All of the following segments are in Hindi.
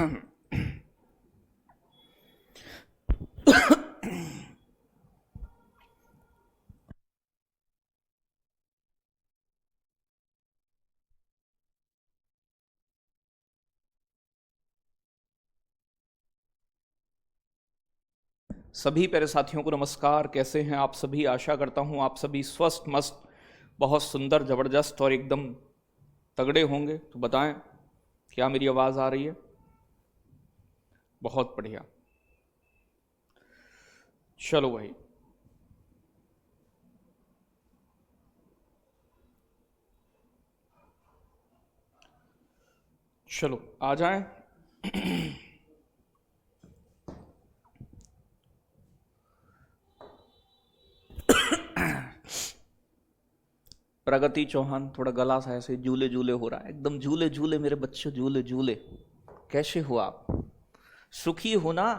सभी प्यारे साथियों को नमस्कार। कैसे हैं आप सभी? आशा करता हूं आप सभी स्वस्थ मस्त, बहुत सुंदर, जबरदस्त और एकदम तगड़े होंगे। तो बताएं, क्या मेरी आवाज़ आ रही है? बहुत बढ़िया। चलो भाई, चलो आ जाएं। प्रगति चौहान, थोड़ा गला सा ऐसे झूले झूले हो रहा है, एकदम झूले झूले मेरे बच्चे, झूले झूले। कैसे हो आप? सुखी हो ना?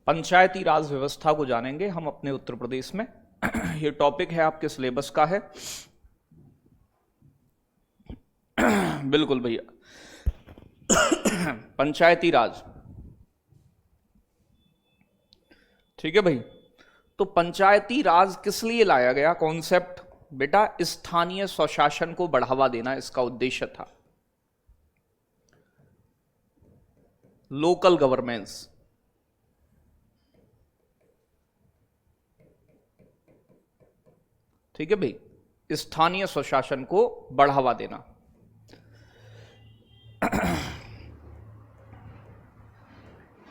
पंचायती राज व्यवस्था को जानेंगे हम अपने उत्तर प्रदेश में। ये टॉपिक है, आपके सिलेबस का है। बिल्कुल भैया। पंचायती राज, ठीक है भाई। तो पंचायती राज किस लिए लाया गया कॉन्सेप्ट? बेटा, स्थानीय स्वशासन को बढ़ावा देना इसका उद्देश्य था। लोकल गवर्नेंस, ठीक है भाई, स्थानीय स्वशासन को बढ़ावा देना।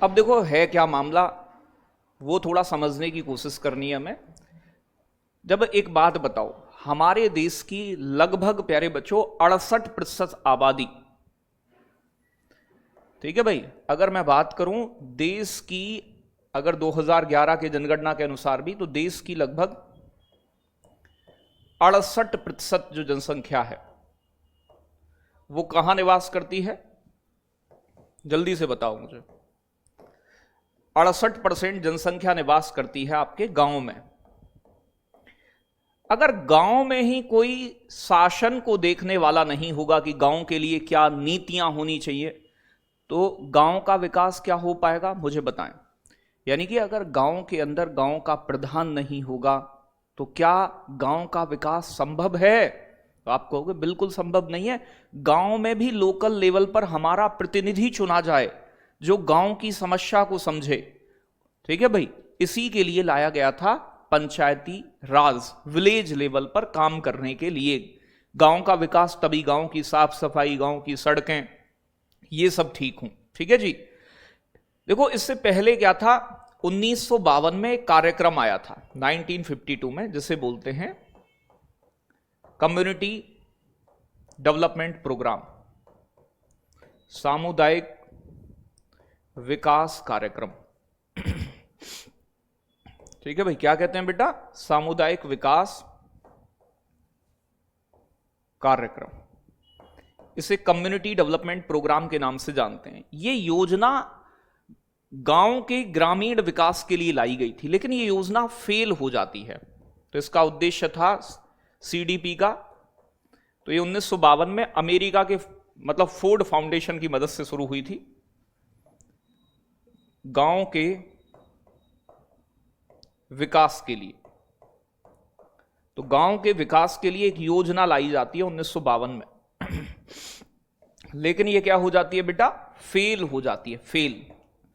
अब देखो है क्या मामला, वो थोड़ा समझने की कोशिश करनी है हमें। जब एक बात बताओ, हमारे देश की लगभग, प्यारे बच्चों, 68% आबादी, ठीक है भाई, अगर मैं बात करूं देश की, अगर 2011 के जनगणना के अनुसार भी, तो देश की लगभग 68% जो जनसंख्या है वो कहां निवास करती है? जल्दी से बताओ मुझे। 68% जनसंख्या निवास करती है आपके गांव में। अगर गांव में ही कोई शासन को देखने वाला नहीं होगा कि गांव के लिए क्या नीतियां होनी चाहिए, तो गांव का विकास क्या हो पाएगा? मुझे बताएं। यानी कि अगर गांव के अंदर गांव का प्रधान नहीं होगा तो क्या गांव का विकास संभव है? तो आप कहोगे बिल्कुल संभव नहीं है। गांव में भी लोकल लेवल पर हमारा प्रतिनिधि चुना जाए जो गांव की समस्या को समझे, ठीक है भाई। इसी के लिए लाया गया था पंचायती राज, विलेज लेवल पर काम करने के लिए। गांव का विकास तभी, गांव की साफ सफाई, गांव की सड़कें, ये सब ठीक हों, ठीक है जी। देखो, इससे पहले क्या था, 1952 में एक कार्यक्रम आया था, 1952 में, जिसे बोलते हैं कम्युनिटी डेवलपमेंट प्रोग्राम, सामुदायिक विकास कार्यक्रम। ठीक है भाई, क्या कहते हैं बेटा? सामुदायिक विकास कार्यक्रम। इसे कम्युनिटी डेवलपमेंट प्रोग्राम के नाम से जानते हैं। ये योजना गांव के ग्रामीण विकास के लिए लाई गई थी, लेकिन ये योजना फेल हो जाती है। तो इसका उद्देश्य था सीडीपी का। तो ये 1952 में अमेरिका के, मतलब फोर्ड फाउंडेशन की मदद से शुरू हुई थी। गांव के विकास के लिए, तो गांव के विकास के लिए एक योजना लाई जाती है 1952 में। लेकिन ये क्या हो जाती है बेटा? फेल हो जाती है।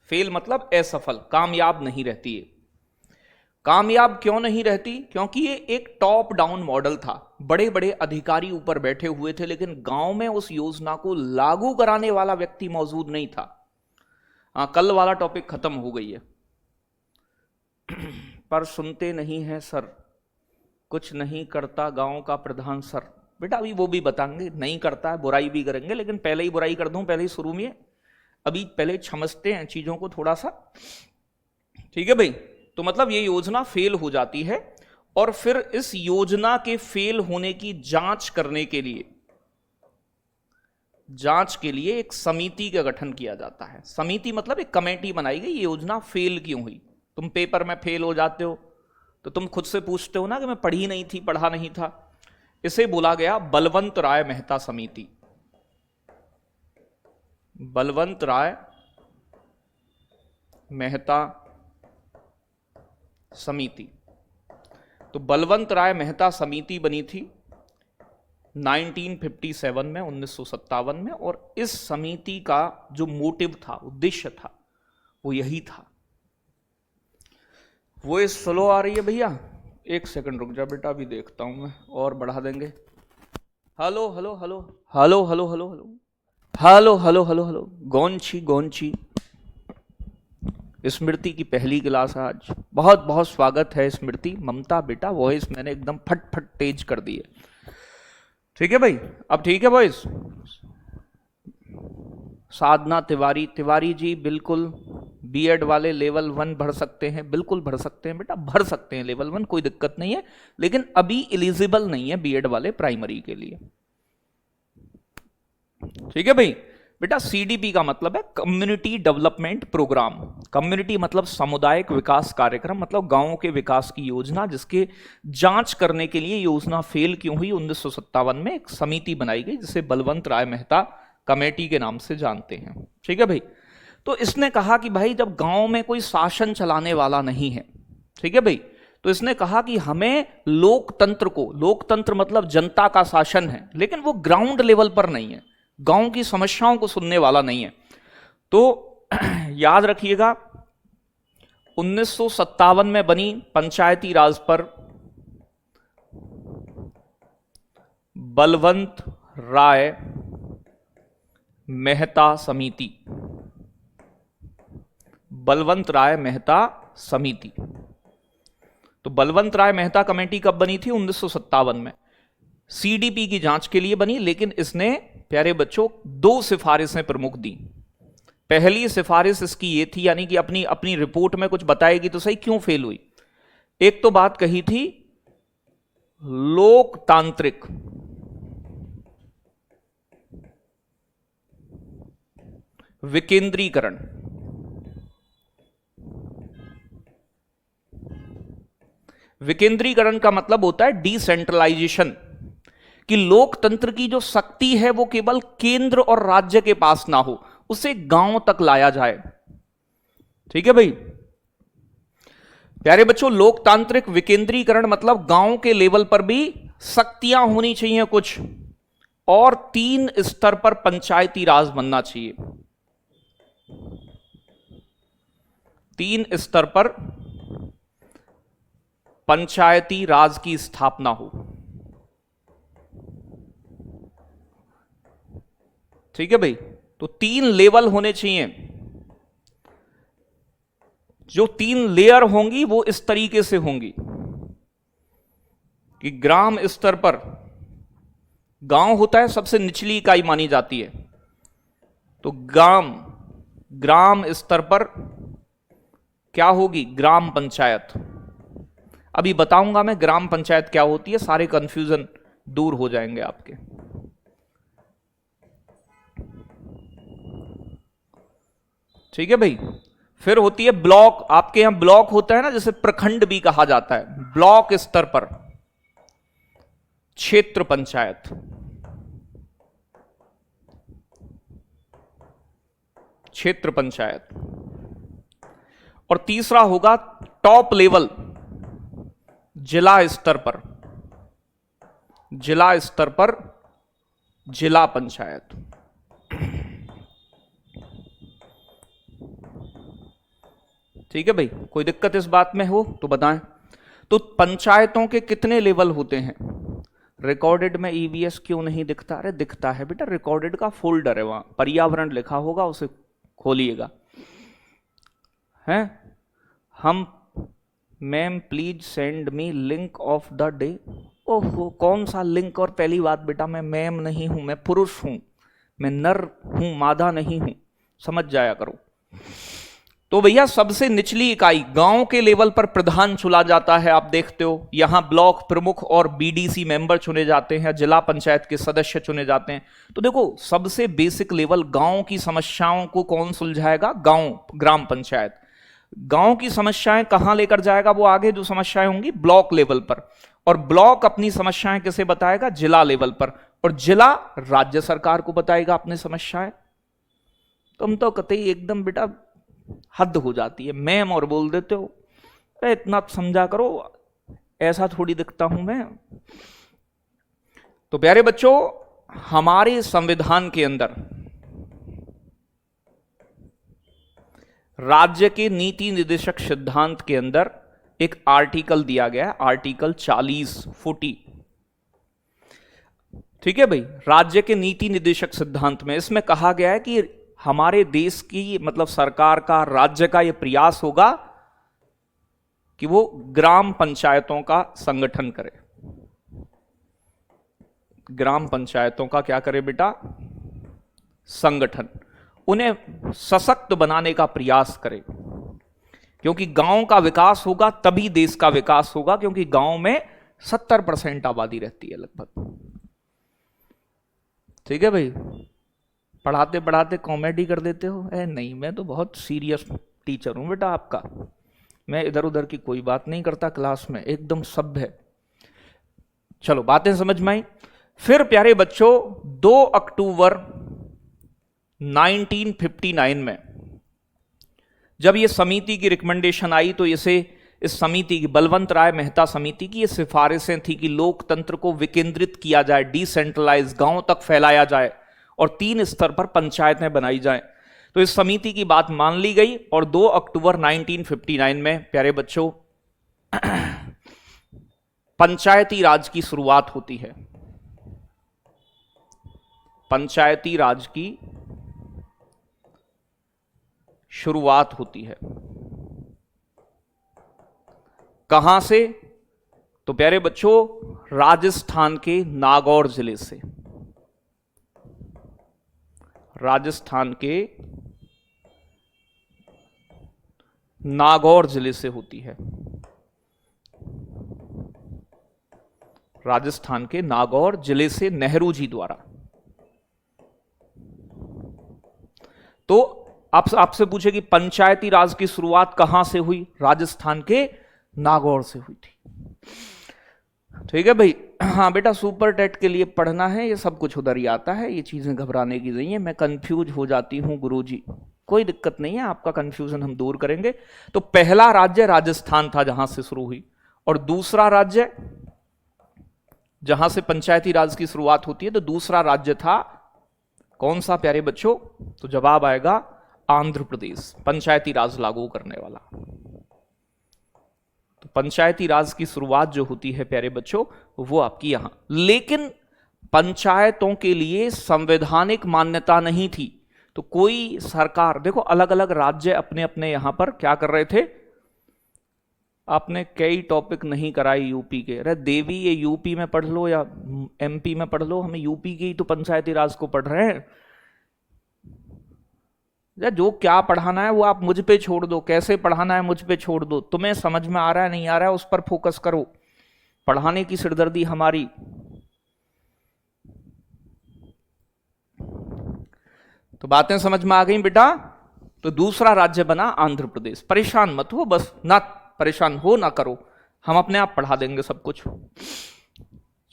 फेल मतलब असफल, कामयाब नहीं रहती है। कामयाब क्यों नहीं रहती? क्योंकि ये एक टॉप डाउन मॉडल था, बड़े बड़े अधिकारी ऊपर बैठे हुए थे, लेकिन गांव में उस योजना को लागू कराने वाला व्यक्ति मौजूद नहीं था। कल वाला टॉपिक खत्म हो गई है। पर सुनते नहीं है सर, कुछ नहीं करता गांव का प्रधान सर। बेटा अभी वो भी बताएंगे, नहीं करता है, बुराई भी करेंगे, लेकिन पहले ही बुराई कर दूं, पहले ही शुरू में, अभी पहले समझते हैं चीजों को थोड़ा सा, ठीक है भाई। तो मतलब ये योजना फेल हो जाती है, और फिर इस योजना के फेल होने की जांच करने के लिए जांच के लिए एक समिति का गठन किया जाता है। समिति मतलब एक कमेटी बनाई गई, योजना फेल क्यों हुई। तुम पेपर में फेल हो जाते हो तो तुम खुद से पूछते हो ना कि मैं पढ़ी नहीं थी, पढ़ा नहीं था। इसे बोला गया बलवंत राय मेहता समिति। बलवंत राय मेहता समिति। तो बलवंत राय मेहता समिति बनी थी 1957 में, 1957 में। और इस समिति का जो मोटिव था, उद्देश्य था, वो यही था। वो इस स्लो आ रही है भैया, एक सेकंड रुक जा बेटा, अभी देखता हूं मैं, और बढ़ा देंगे। Hello hello hello hello hello hello hello hello hello hello hello. गौंची गौंची स्मृति की पहली क्लास आज। बहुत बहुत स्वागत है स्मृति। ममता बेटा वॉइस मैंने एकदम फट फट तेज कर दी है। ठीक है भाई, अब ठीक है वॉइस। साधना तिवारी, तिवारी जी बिल्कुल बीएड वाले लेवल 1 भर सकते हैं, बिल्कुल भर सकते हैं बेटा, भर सकते हैं लेवल 1, कोई दिक्कत नहीं है। लेकिन अभी एलिजिबल नहीं है बीएड वाले प्राइमरी के लिए। ठीक है भाई बेटा। सीडीपी का मतलब है कम्युनिटी डेवलपमेंट प्रोग्राम। कम्युनिटी मतलब सामुदायिक विकास कार्यक्रम, मतलब गांवों के विकास की योजना, जिसके जांच करने के लिए योजना फेल क्यों हुई 1957 में एक समिति बनाई गई, जिसे बलवंत राय मेहता कमेटी के नाम से जानते हैं। ठीक है भाई। तो इसने कहा कि भाई जब गांव में कोई शासन चलाने वाला नहीं है, ठीक है भाई, तो इसने कहा कि हमें लोकतंत्र को, लोकतंत्र मतलब जनता का शासन है, लेकिन वो ग्राउंड लेवल पर नहीं है, गांव की समस्याओं को सुनने वाला नहीं है। तो याद रखिएगा 1957 में बनी पंचायती राज पर बलवंत राय मेहता समिति। बलवंत राय मेहता समिति। तो बलवंत राय मेहता कमेटी कब बनी थी? 1957 में। सीडीपी की जांच के लिए बनी, लेकिन इसने प्यारे बच्चों 2 सिफारिशें प्रमुख दी। पहली सिफारिश इसकी ये थी, यानी कि अपनी अपनी रिपोर्ट में कुछ बताएगी तो सही, क्यों फेल हुई। एक तो बात कही थी लोकतांत्रिक विकेंद्रीकरण। विकेंद्रीकरण का मतलब होता है डिसेंट्रलाइजेशन, कि लोकतंत्र की जो शक्ति है वो केवल केंद्र और राज्य के पास ना हो, उसे गांव तक लाया जाए। ठीक है भाई प्यारे बच्चों, लोकतांत्रिक विकेंद्रीकरण मतलब गांव के लेवल पर भी शक्तियां होनी चाहिए कुछ, और 3 स्तर पर पंचायती राज बनना चाहिए। 3 स्तर पर पंचायती राज की स्थापना हो। ठीक है भाई, तो 3 लेवल होने चाहिए। जो 3 लेयर होंगी वो इस तरीके से होंगी कि ग्राम स्तर पर, गांव होता है सबसे निचली इकाई मानी जाती है, तो ग्राम स्तर पर क्या होगी? ग्राम पंचायत। अभी बताऊंगा मैं ग्राम पंचायत क्या होती है, सारे कंफ्यूजन दूर हो जाएंगे आपके। ठीक है भाई। फिर होती है ब्लॉक। आपके यहां ब्लॉक होता है ना, जैसे प्रखंड भी कहा जाता है। ब्लॉक स्तर पर क्षेत्र पंचायत। क्षेत्र पंचायत। और तीसरा होगा टॉप लेवल, जिला स्तर पर। जिला स्तर पर जिला पंचायत। ठीक है भाई, कोई दिक्कत इस बात में हो तो बताएं। तो पंचायतों के कितने लेवल होते हैं? रिकॉर्डेड में ईवीएस क्यों नहीं दिखता? अरे दिखता है बेटा, रिकॉर्डेड का फोल्डर है, वहां पर्यावरण लिखा होगा, उसे खोलिएगा। हैं हम, ma'am please send me link of the day. ओहो, कौन सा लिंक? और पहली बात बेटा, मैं मैम नहीं हूं, मैं पुरुष हूं, मैं नर हूं, मादा नहीं हूं, समझ जाया करो। तो भैया सबसे निचली इकाई गांव के लेवल पर प्रधान चुना जाता है, आप देखते हो यहां ब्लॉक प्रमुख और बीडीसी मेंबर चुने जाते हैं, जिला पंचायत के सदस्य चुने जाते हैं। तो देखो सबसे बेसिक लेवल गांव की समस्याओं को कौन सुलझाएगा? गांव, ग्राम पंचायत। गांव की समस्याएं कहां लेकर जाएगा? वो आगे जो समस्याएं होंगी ब्लॉक लेवल पर, और ब्लॉक अपनी समस्याएं किसे बताएगा? जिला लेवल पर, और जिला राज्य सरकार को बताएगा अपनी समस्याएं। तुम तो कतई एकदम बेटा हद हो जाती है, मैम और बोल देते हो। अरे इतना समझा करो, ऐसा थोड़ी दिखता हूं मैं। तो प्यारे बच्चों, हमारे संविधान के अंदर राज्य के नीति निर्देशक सिद्धांत के अंदर एक आर्टिकल दिया गया है, आर्टिकल 40 ठीक है भाई। राज्य के नीति निर्देशक सिद्धांत में इसमें कहा गया है कि हमारे देश की मतलब सरकार का, राज्य का यह प्रयास होगा कि वो ग्राम पंचायतों का संगठन करे। ग्राम पंचायतों का क्या करे बेटा? संगठन, उन्हें सशक्त बनाने का प्रयास करे, क्योंकि गांव का विकास होगा तभी देश का विकास होगा, क्योंकि गांव में 70% आबादी रहती है लगभग। ठीक है भाई। पढ़ाते पढ़ाते कॉमेडी कर देते हो? नहीं, मैं तो बहुत सीरियस टीचर हूं बेटा आपका, मैं इधर उधर की कोई बात नहीं करता क्लास में, एकदम सभ्य। चलो बातें समझ में आई। फिर प्यारे बच्चों 2 अक्टूबर 1959 में जब ये समिति की रिकमेंडेशन आई, तो इस समिति की, बलवंत राय मेहता समिति की ये सिफारिशें थी कि लोकतंत्र को विकेंद्रित किया जाए, डिसेंट्रलाइज, गांव तक फैलाया जाए और 3 स्तर पर पंचायतें बनाई जाएं। तो इस समिति की बात मान ली गई और 2 अक्टूबर 1959 में प्यारे बच्चों पंचायती राज की शुरुआत होती है। पंचायती राज की शुरुआत होती है। कहां से? तो प्यारे बच्चों राजस्थान के नागौर जिले से। राजस्थान के नागौर जिले से होती है। राजस्थान के नागौर जिले से नेहरू जी द्वारा। तो आपसे पूछे कि पंचायती राज की शुरुआत कहां से हुई? राजस्थान के नागौर से हुई थी। ठीक है भाई। हाँ बेटा, सुपर टेट के लिए पढ़ना है, ये सब कुछ उधर ही आता है, ये चीजें घबराने की नहीं है। मैं कंफ्यूज हो जाती हूं गुरुजी, कोई दिक्कत नहीं है, आपका कंफ्यूजन हम दूर करेंगे। तो पहला राज्य राजस्थान था जहां से शुरू हुई, और दूसरा राज्य जहां से पंचायती राज की शुरुआत होती है, तो दूसरा राज्य था कौन सा प्यारे बच्चों? तो जवाब आएगा आंध्र प्रदेश, पंचायती राज लागू करने वाला। तो पंचायती राज की शुरुआत जो होती है प्यारे बच्चों, वो आपकी यहां। लेकिन पंचायतों के लिए संवैधानिक मान्यता नहीं थी। तो कोई सरकार, देखो अलग अलग राज्य अपने अपने यहां पर क्या कर रहे थे। आपने कई टॉपिक नहीं कराए यूपी के। अरे देवी, ये यूपी में पढ़ लो या एमपी में पढ़ लो, हमें यूपी की तो पंचायती राज को पढ़ रहे हैं। जो क्या पढ़ाना है वो आप मुझ पे छोड़ दो, कैसे पढ़ाना है मुझ पे छोड़ दो, तुम्हें समझ में आ रहा है नहीं आ रहा है उस पर फोकस करो। पढ़ाने की सिरदर्दी हमारी। तो बातें समझ में आ गई बेटा। तो दूसरा राज्य बना आंध्र प्रदेश। परेशान मत हो, बस ना परेशान हो ना करो, हम अपने आप पढ़ा देंगे सब कुछ।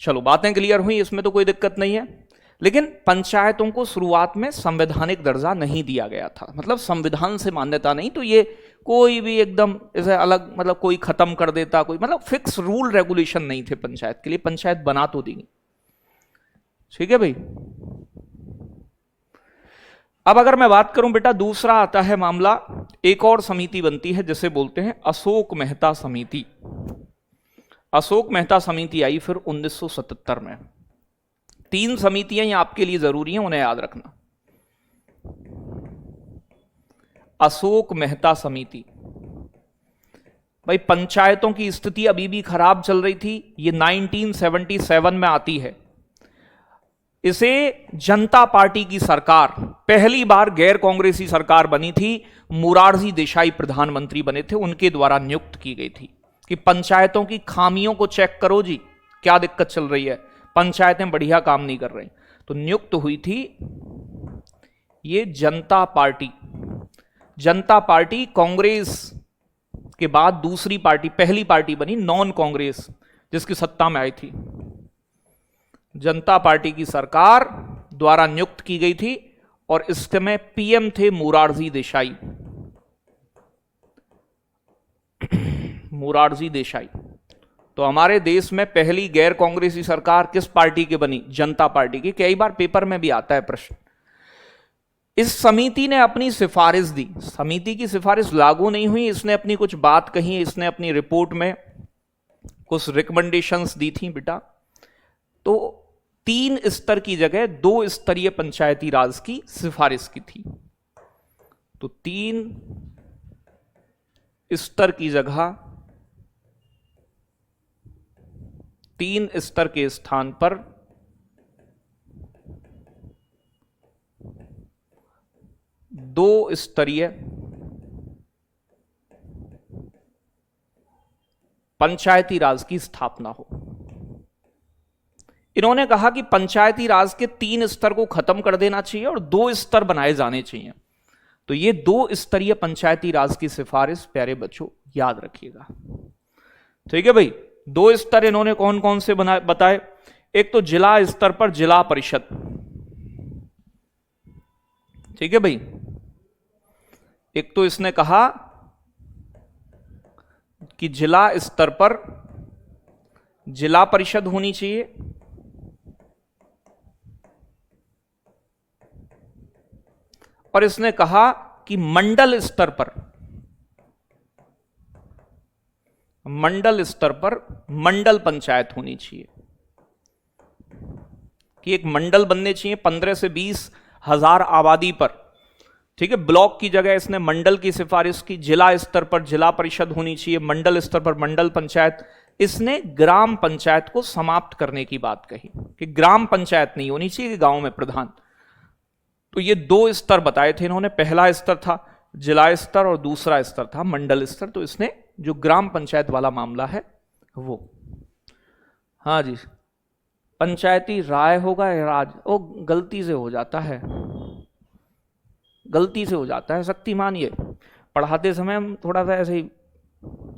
चलो बातें क्लियर हुई, इसमें तो कोई दिक्कत नहीं है। लेकिन पंचायतों को शुरुआत में संवैधानिक दर्जा नहीं दिया गया था, मतलब संविधान से मान्यता नहीं। तो ये कोई भी एकदम ऐसे अलग, मतलब कोई खत्म कर देता, कोई मतलब फिक्स रूल रेगुलेशन नहीं थे पंचायत के लिए। पंचायत बना तो दी। ठीक है भाई। अब अगर मैं बात करूं बेटा, दूसरा आता है मामला, एक और समिति बनती है जिसे बोलते हैं अशोक मेहता समिति। अशोक मेहता समिति आई फिर 1977 में। 3 समितियां ये आपके लिए जरूरी हैं, उन्हें याद रखना। अशोक मेहता समिति, भाई पंचायतों की स्थिति अभी भी खराब चल रही थी। ये 1977 में आती है। इसे जनता पार्टी की सरकार, पहली बार गैर कांग्रेसी सरकार बनी थी, मोरारजी देसाई प्रधानमंत्री बने थे, उनके द्वारा नियुक्त की गई थी कि पंचायतों की खामियों को चेक करो जी, क्या दिक्कत चल रही है, पंचायतें बढ़िया काम नहीं कर रही। तो नियुक्त हुई थी ये जनता पार्टी। जनता पार्टी कांग्रेस के बाद दूसरी पार्टी, पहली पार्टी बनी नॉन कांग्रेस जिसकी सत्ता में आई थी। जनता पार्टी की सरकार द्वारा नियुक्त की गई थी और इस समय पीएम थे मोरारजी देसाई। मोरारजी देसाई। तो हमारे देश में पहली गैर कांग्रेसी सरकार किस पार्टी की बनी? जनता पार्टी की। कई बार पेपर में भी आता है प्रश्न। इस समिति ने अपनी सिफारिश दी, समिति की सिफारिश लागू नहीं हुई, इसने अपनी कुछ बात कही, इसने अपनी रिपोर्ट में कुछ रिकमेंडेशंस दी थी बेटा। तो 3 स्तर की जगह 2 स्तरीय पंचायती राज की सिफारिश की थी। तो 3 स्तर की जगह 3 स्तर के स्थान पर 2 स्तरीय पंचायती राज की स्थापना हो। इन्होंने कहा कि पंचायती राज के 3 स्तर को खत्म कर देना चाहिए और 2 स्तर बनाए जाने चाहिए। तो ये 2 स्तरीय पंचायती राज की सिफारिश प्यारे बच्चों याद रखिएगा। ठीक है भाई। 2 स्तर इन्होंने कौन कौन से बताए? एक तो जिला स्तर पर जिला परिषद। ठीक है भाई। एक तो इसने कहा कि जिला स्तर पर जिला परिषद होनी चाहिए, और इसने कहा कि मंडल स्तर पर मंडल पंचायत होनी चाहिए, कि एक मंडल बनने चाहिए 15 से 20 हजार आबादी पर। ठीक है। ब्लॉक की जगह इसने मंडल की सिफारिश की। जिला स्तर पर जिला परिषद होनी चाहिए, मंडल स्तर पर मंडल पंचायत। इसने ग्राम पंचायत को समाप्त करने की बात कही कि ग्राम पंचायत नहीं होनी चाहिए गांव में प्रधान। तो ये 2 स्तर बताए थे इन्होंने। पहला स्तर था जिला स्तर और दूसरा स्तर था मंडल स्तर। तो इसने जो ग्राम पंचायत वाला मामला है वो, हाँ जी, पंचायती राय होगा या राज, वो गलती से हो जाता है, गलती से हो जाता है शक्तिमान। ये पढ़ाते समय हम थोड़ा सा ऐसे ही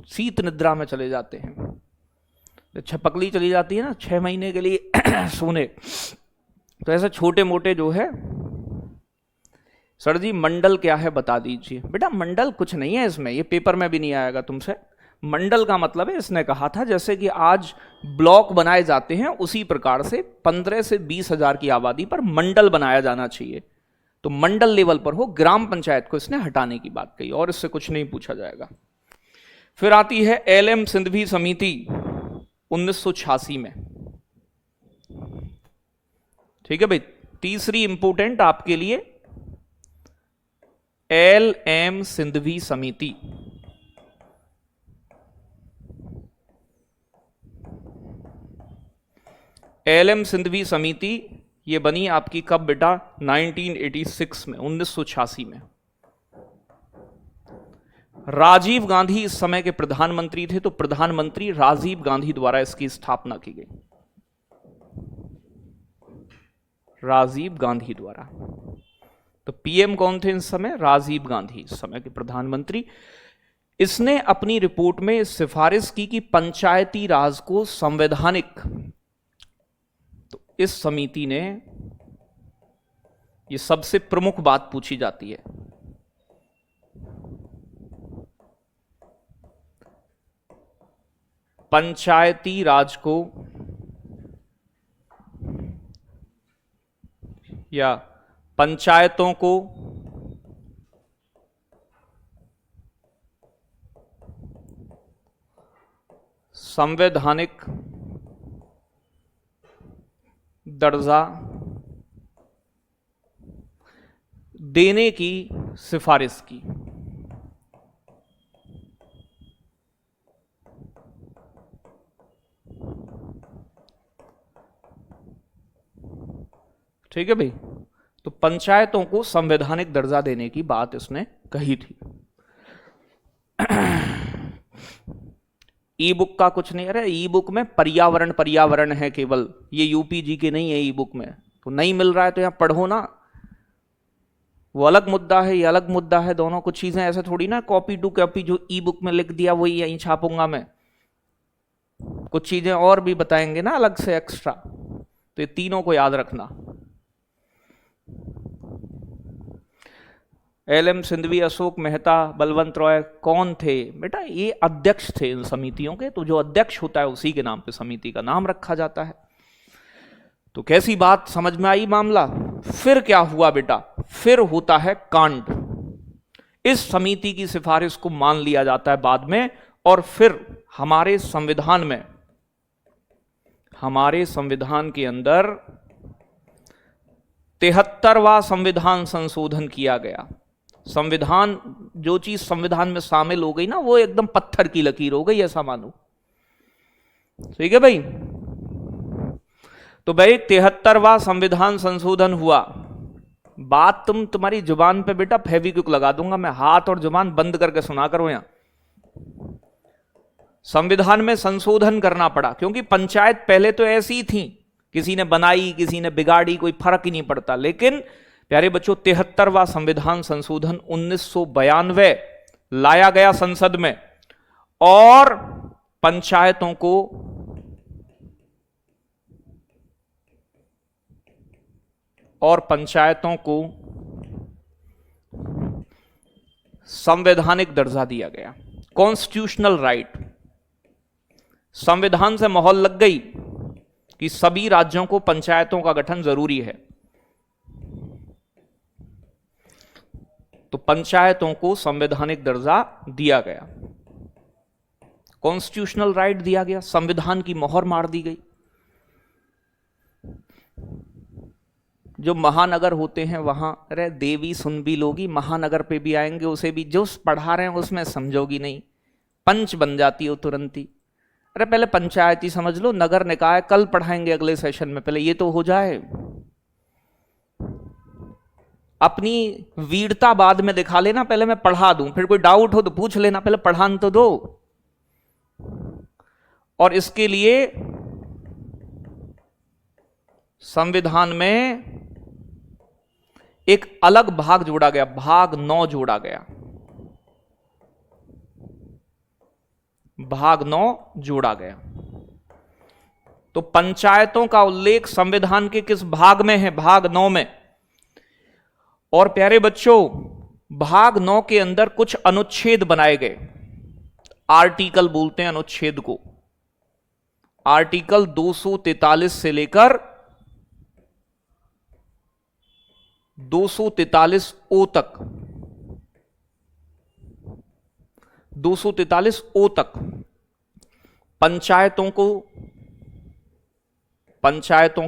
शीत निद्रा में चले जाते हैं। छपकली चली जाती है ना 6 महीने के लिए सोने, तो ऐसे छोटे मोटे जो है, सर जी मंडल क्या है बता दीजिए। बेटा मंडल कुछ नहीं है इसमें, ये पेपर में भी नहीं आएगा तुमसे। मंडल का मतलब है, इसने कहा था जैसे कि आज ब्लॉक बनाए जाते हैं उसी प्रकार से 15 से 20 हजार की आबादी पर मंडल बनाया जाना चाहिए। तो मंडल लेवल पर हो, ग्राम पंचायत को इसने हटाने की बात कही, और इससे कुछ नहीं पूछा जाएगा। फिर आती है एलएम सिंघवी समिति 1986 में। ठीक है भाई। तीसरी इंपोर्टेंट आपके लिए एलएम सिंघवी समिति। एलएम सिंघवी समिति ये बनी आपकी कब बेटा? 1986 में, 1986 में। राजीव गांधी इस समय के प्रधानमंत्री थे, तो प्रधानमंत्री राजीव गांधी द्वारा इसकी स्थापना की गई, राजीव गांधी द्वारा। तो पीएम कौन थे इस समय? राजीव गांधी, इस समय के प्रधानमंत्री। इसने अपनी रिपोर्ट में सिफारिश की कि पंचायती राज को संवैधानिक, तो इस समिति ने, ये सबसे प्रमुख बात पूछी जाती है, पंचायती राज को या पंचायतों को संवैधानिक दर्जा देने की सिफारिश की। ठीक है भाई। तो पंचायतों को संवैधानिक दर्जा देने की बात इसने कही थी। ई बुक का कुछ नहीं, अरे ई बुक में पर्यावरण पर्यावरण है केवल, ये यूपीजी के नहीं है ई बुक में, तो नहीं मिल रहा है तो यहां पढ़ो ना, वो अलग मुद्दा है, ये अलग मुद्दा है, दोनों कुछ चीजें ऐसे थोड़ी ना कॉपी टू कॉपी जो ई बुक में लिख दिया वही यहीं छापूंगा मैं, कुछ चीजें और भी बताएंगे ना अलग से एक्स्ट्रा, तो ये तीनों को याद रखना। एल.एम. सिंधवी, अशोक मेहता, बलवंत रॉय कौन थे बेटा? ये अध्यक्ष थे इन समितियों के, तो जो अध्यक्ष होता है उसी के नाम पे समिति का नाम रखा जाता है। तो कैसी बात, समझ में आई मामला? फिर क्या हुआ बेटा? फिर होता है कांड। इस समिति की सिफारिश को मान लिया जाता है बाद में, और फिर हमारे संविधान के अंदर 73वां संविधान संशोधन किया गया। संविधान, जो चीज संविधान में शामिल हो गई ना, वो एकदम पत्थर की लकीर हो गई, ऐसा मानो। ठीक है भाई। तो भाई 73वां संविधान संशोधन हुआ। बात तुम्हारी जुबान पे बेटा फेविक्विक लगा दूंगा मैं, हाथ और जुबान बंद करके सुना करो। यहां संविधान में संशोधन करना पड़ा, क्योंकि पंचायत पहले तो ऐसी थी, किसी ने बनाई किसी ने बिगाड़ी, कोई फर्क ही नहीं पड़ता। लेकिन प्यारे बच्चों, 73वां संविधान संशोधन 1992 लाया गया संसद में, और पंचायतों को संवैधानिक दर्जा दिया गया, कॉन्स्टिट्यूशनल राइट। संविधान से मोहर लग गई कि सभी राज्यों को पंचायतों का गठन जरूरी है, तो पंचायतों को संवैधानिक दर्जा दिया गया, कॉन्स्टिट्यूशनल राइट दिया गया, संविधान की मोहर मार दी गई। जो महानगर होते हैं वहां, अरे देवी सुन भी लोगी, महानगर पे भी आएंगे, उसे भी जो पढ़ा रहे हैं उसमें समझोगी नहीं, पंच बन जाती हो तुरंत ही। अरे पहले पंचायती समझ लो, नगर निकाय कल पढ़ाएंगे अगले सेशन में, पहले ये तो हो जाए। अपनी वीरता बाद में दिखा लेना, पहले मैं पढ़ा दूं, फिर कोई डाउट हो तो पूछ लेना, पहले पढ़ान तो दो। और इसके लिए संविधान में एक अलग भाग जोड़ा गया, भाग 9 जोड़ा गया, भाग 9 जोड़ा गया। तो पंचायतों का उल्लेख संविधान के किस भाग में है? भाग 9 में। और प्यारे बच्चों, भाग 9 के अंदर कुछ अनुच्छेद बनाए गए, आर्टिकल बोलते हैं अनुच्छेद को। आर्टिकल 243 से लेकर 243 ओ तक, 243 ओ तक पंचायतों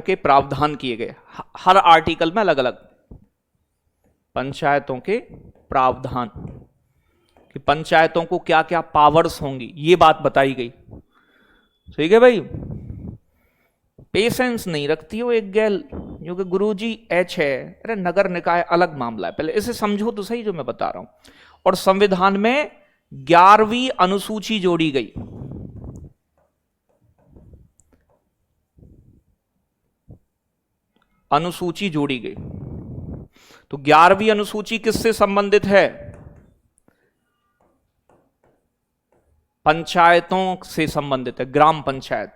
के प्रावधान किए गए। हर आर्टिकल में अलग अलग पंचायतों के प्रावधान, कि पंचायतों को क्या क्या पावर्स होंगी, ये बात बताई गई। ठीक है भाई। पेशेंस नहीं रखती हो एक गैल, जो कि गुरुजी एच है, अरे नगर निकाय अलग मामला है, पहले इसे समझो तो सही जो मैं बता रहा हूं। और संविधान में 11वीं अनुसूची जोड़ी गई। अनुसूची जोड़ी गई। तो 11वीं अनुसूची किससे संबंधित है? पंचायतों से संबंधित है, ग्राम पंचायत।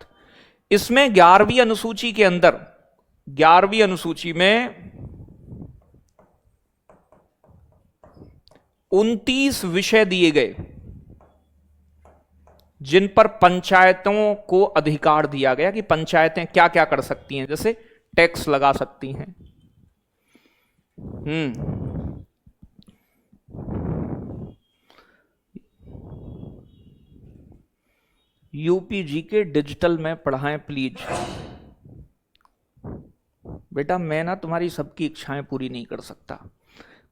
इसमें 11वीं अनुसूची के अंदर, 11वीं अनुसूची में 29 विषय दिए गए, जिन पर पंचायतों को अधिकार दिया गया कि पंचायतें क्या क्या कर सकती हैं। जैसे टैक्स लगा सकती हैं, यूपीजी के डिजिटल में पढ़ाएं प्लीज। बेटा मैं ना तुम्हारी सबकी इच्छाएं पूरी नहीं कर सकता।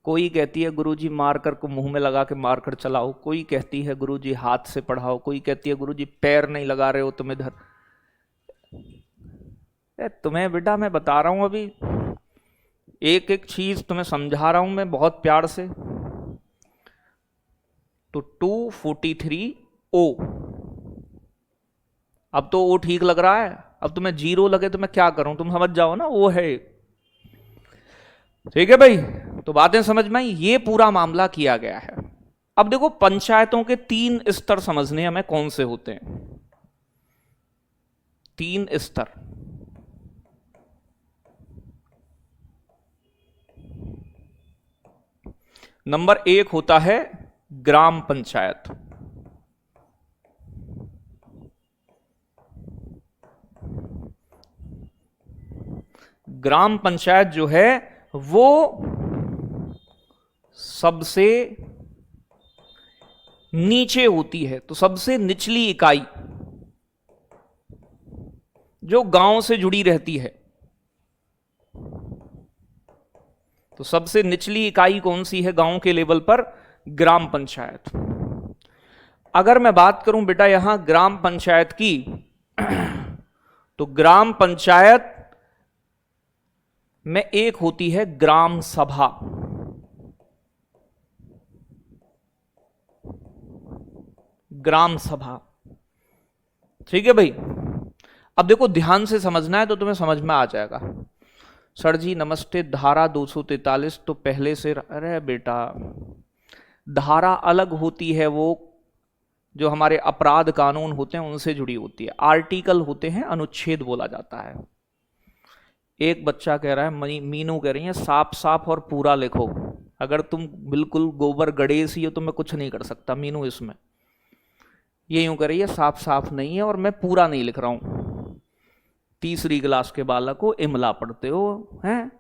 कोई कहती है गुरुजी मार्कर को मुंह में लगा के मार्कर चलाओ, कोई कहती है गुरुजी हाथ से पढ़ाओ, कोई कहती है गुरुजी पैर नहीं लगा रहे हो तुम इधर। तुम्हें बेटा मैं बता रहा हूं, अभी एक एक चीज तुम्हें समझा रहा हूं मैं बहुत प्यार से। तो 243 ओ, अब तो ओ ठीक लग रहा है। अब तुम्हें जीरो लगे तो मैं क्या करूं, तुम समझ जाओ ना, वो है। ठीक है भाई, तो बातें समझ में आई। ये पूरा मामला किया गया है। अब देखो पंचायतों के 3 स्तर समझने हमें कौन से होते हैं। 3 स्तर। नंबर 1 होता है ग्राम पंचायत। ग्राम पंचायत जो है वो सबसे नीचे होती है, तो सबसे निचली इकाई जो गांव से जुड़ी रहती है। तो सबसे निचली इकाई कौन सी है गांव के लेवल पर? ग्राम पंचायत। अगर मैं बात करूं बेटा यहां ग्राम पंचायत की, तो ग्राम पंचायत में एक होती है ग्राम सभा। ग्राम सभा, ठीक है भाई। अब देखो ध्यान से समझना है तो तुम्हें समझ में आ जाएगा। सर जी नमस्ते, धारा 243 तो पहले से, अरे बेटा धारा अलग होती है, वो जो हमारे अपराध कानून होते हैं उनसे जुड़ी होती है। आर्टिकल होते हैं, अनुच्छेद बोला जाता है। एक बच्चा कह रहा है, मीनू कह रही है साफ साफ और पूरा लिखो। अगर तुम बिल्कुल गोबर गणेश ही हो तो मैं कुछ नहीं कर सकता मीनू इसमें। ये यूं कह रही है साफ साफ नहीं है और मैं पूरा नहीं लिख रहा हूं। तीसरी क्लास के बालक को इमला पढ़ते हो हैं।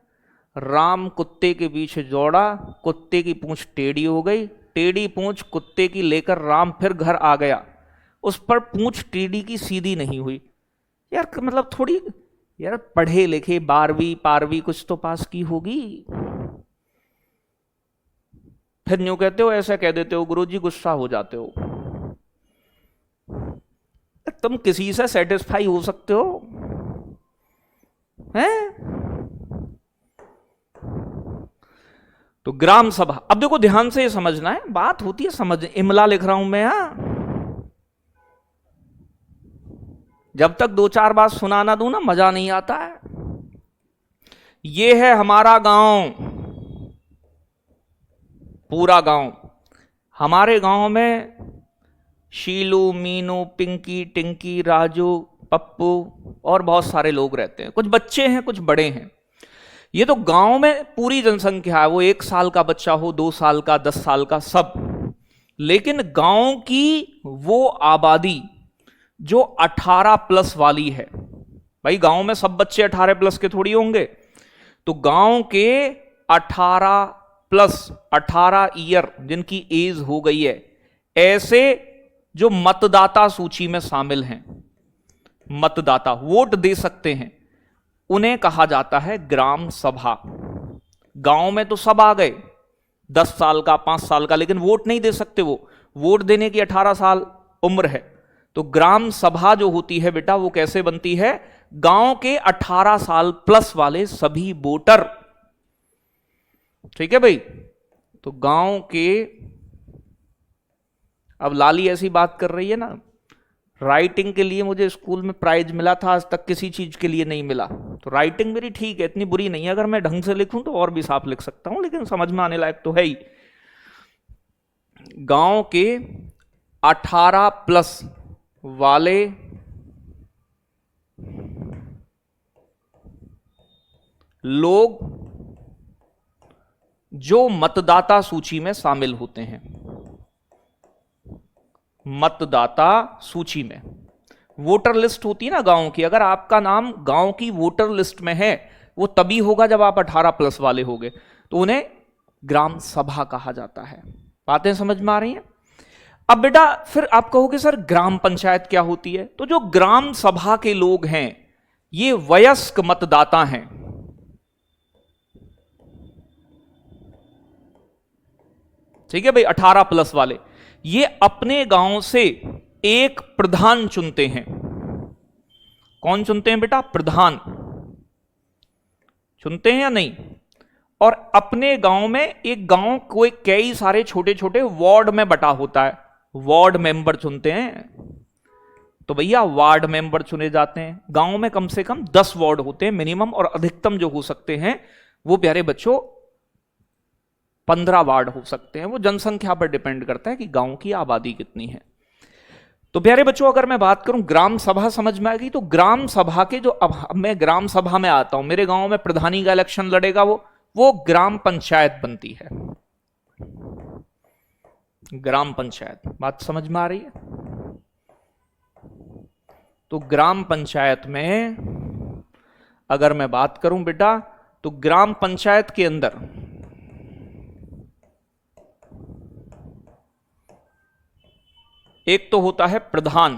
राम कुत्ते के पीछे दौड़ा, कुत्ते की पूंछ टेढ़ी हो गई, टेढ़ी पूंछ कुत्ते की लेकर राम फिर घर आ गया, उस पर पूंछ टेढ़ी की सीधी नहीं हुई। यार मतलब थोड़ी यार पढ़े लिखे 12वीं 12वीं कुछ तो पास की होगी। फिर न्यू कहते हो, ऐसा कह देते हो गुरुजी, गुस्सा हो जाते हो। तुम किसी से सेटिस्फाई हो सकते हो हैं? तो ग्राम सभा, अब देखो ध्यान से ये समझना है, बात होती है समझ। इमला लिख रहा हूं मैं, जब तक 2-4 बात सुनाना दूं ना मजा नहीं आता है। ये है हमारा गांव, पूरा गांव। हमारे गांव में शीलू, मीनू, पिंकी, टिंकी, राजू, पप्पू और बहुत सारे लोग रहते हैं। कुछ बच्चे हैं, कुछ बड़े हैं। ये तो गांव में पूरी जनसंख्या है, वो 1 साल का बच्चा हो, 2 साल का, 10 साल का, सब। लेकिन गांव की वो आबादी जो 18 प्लस वाली है, भाई गांव में सब बच्चे 18 प्लस के थोड़ी होंगे। तो गांव के 18 प्लस, 18 ईयर जिनकी एज हो गई है, ऐसे जो मतदाता सूची में शामिल हैं, मतदाता वोट दे सकते हैं, उन्हें कहा जाता है ग्राम सभा। गांव में तो सब आ गए, 10 साल का, 5 साल का, लेकिन वोट नहीं दे सकते। वो वोट देने की 18 साल उम्र है। तो ग्राम सभा जो होती है बेटा, वो कैसे बनती है? गांव के 18 साल प्लस वाले सभी वोटर, ठीक है भाई। तो गांव के, अब लाली ऐसी बात कर रही है ना, राइटिंग के लिए मुझे स्कूल में प्राइज मिला था, आज तक किसी चीज के लिए नहीं मिला। तो राइटिंग मेरी ठीक है, इतनी बुरी नहीं है। अगर मैं ढंग से लिखूं तो और भी साफ लिख सकता हूं, लेकिन समझ में आने लायक तो है ही। गांव के 18 प्लस वाले लोग जो मतदाता सूची में शामिल होते हैं, मतदाता सूची में, वोटर लिस्ट होती है ना गांव की, अगर आपका नाम गांव की वोटर लिस्ट में है, वो तभी होगा जब आप 18 प्लस वाले होंगे। तो उन्हें ग्राम सभा कहा जाता है। बातें समझ में आ रही हैं? अब बेटा फिर आप कहोगे सर ग्राम पंचायत क्या होती है? तो जो ग्राम सभा के लोग हैं, ये वयस्क मतदाता हैं। ठीक है भाई, 18 प्लस वाले, ये अपने गांव से एक प्रधान चुनते हैं। कौन चुनते हैं बेटा? प्रधान चुनते हैं या नहीं? और अपने गांव में एक गांव कोई कई सारे छोटे छोटे वार्ड में बटा होता है, वार्ड मेंबर चुनते हैं, तो भैया वार्ड मेंबर चुने जाते हैं। गांव में कम से कम 10 वार्ड होते हैं मिनिमम, और अधिकतम जो हो सकते हैं वो प्यारे बच्चों 15 वार्ड हो सकते हैं। वो जनसंख्या पर डिपेंड करता है कि गांव की आबादी कितनी है। तो प्यारे बच्चों अगर मैं बात करूं ग्राम सभा समझ में आ गई, तो ग्राम सभा के जो, अब मैं ग्राम सभा में आता हूं, मेरे गांव में प्रधानी का इलेक्शन लड़ेगा, वो ग्राम पंचायत बनती है, ग्राम पंचायत। बात समझ में आ रही है? तो ग्राम पंचायत में अगर मैं बात करूं बेटा, तो ग्राम पंचायत के अंदर एक तो होता है प्रधान,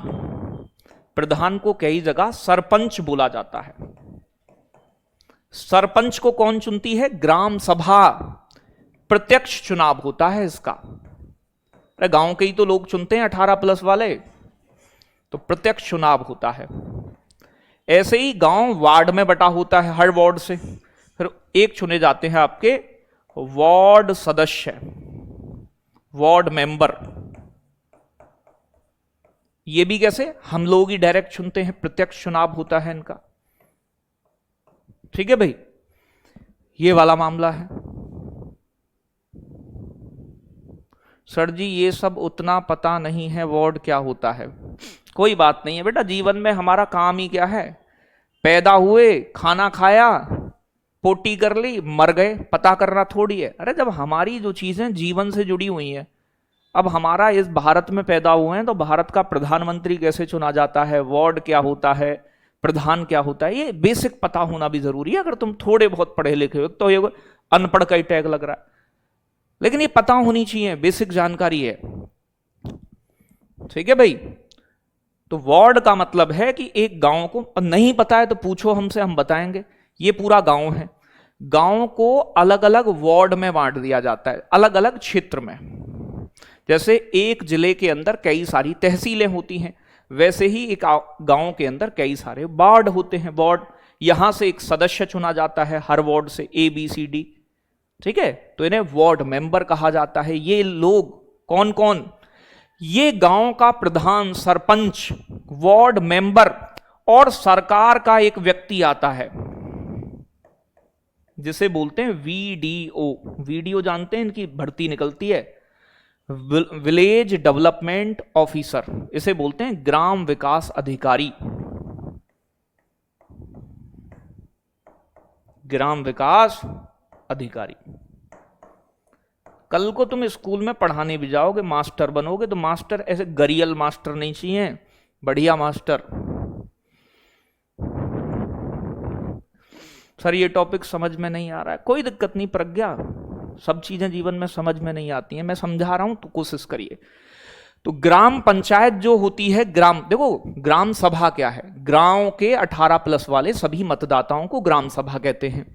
प्रधान को कई जगह सरपंच बोला जाता है। सरपंच को कौन चुनती है? ग्राम सभा, प्रत्यक्ष चुनाव होता है इसका। अरे गांव के ही तो लोग चुनते हैं 18+ वाले, तो प्रत्यक्ष चुनाव होता है। ऐसे ही गांव वार्ड में बटा होता है, हर वार्ड से फिर एक चुने जाते हैं आपके वार्ड सदस्य, वार्ड मेंबर। ये भी कैसे? हम लोग ही डायरेक्ट चुनते हैं, प्रत्यक्ष चुनाव होता है इनका। ठीक है भाई, ये वाला मामला है। सर जी ये सब उतना पता नहीं है, वार्ड क्या होता है? कोई बात नहीं है बेटा, जीवन में हमारा काम ही क्या है? पैदा हुए, खाना खाया, पोटी कर ली, मर गए, पता करना थोड़ी है। अरे जब हमारी जो चीजें जीवन से जुड़ी हुई हैं, अब हमारा इस भारत में पैदा हुए हैं, तो भारत का प्रधानमंत्री कैसे चुना जाता है, वार्ड क्या होता है, प्रधान क्या होता है, ये बेसिक पता होना भी जरूरी है। अगर तुम थोड़े बहुत पढ़े लिखे हो, तो ये अनपढ़ का ही टैग लग रहा है, लेकिन ये पता होनी चाहिए, बेसिक जानकारी है। ठीक है भाई, तो वार्ड का मतलब है कि एक गांव को नहीं पता है तो पूछो हमसे, हम बताएंगे। ये पूरा गांव है, गांव को अलग अलग वार्ड में बांट दिया जाता है, अलग अलग क्षेत्र में। जैसे एक जिले के अंदर कई सारी तहसीलें होती हैं, वैसे ही एक गांव के अंदर कई सारे वार्ड होते हैं। वार्ड, यहां से एक सदस्य चुना जाता है हर वार्ड से, ABCD। ठीक है, तो इन्हें वार्ड मेंबर कहा जाता है। ये लोग कौन कौन? ये गांव का प्रधान, सरपंच, वार्ड मेंबर और सरकार का एक व्यक्ति आता है जिसे बोलते हैं VDO। VDO जानते हैं, इनकी भर्ती निकलती है, विलेज डेवलपमेंट ऑफिसर, इसे बोलते हैं ग्राम विकास अधिकारी। ग्राम विकास अधिकारी। कल को तुम स्कूल में पढ़ाने भी जाओगे, मास्टर बनोगे, तो मास्टर ऐसे गरियल मास्टर नहीं चाहिए, बढ़िया मास्टर। सर ये टॉपिक समझ में नहीं आ रहा है, कोई दिक्कत नहीं प्रज्ञा, सब चीजें जीवन में समझ में नहीं आती हैं, मैं समझा रहा हूं तो कोशिश करिए। तो ग्राम पंचायत जो होती है, ग्राम, देखो ग्राम सभा क्या है? गांव के 18+ वाले सभी मतदाताओं को ग्राम सभा कहते हैं।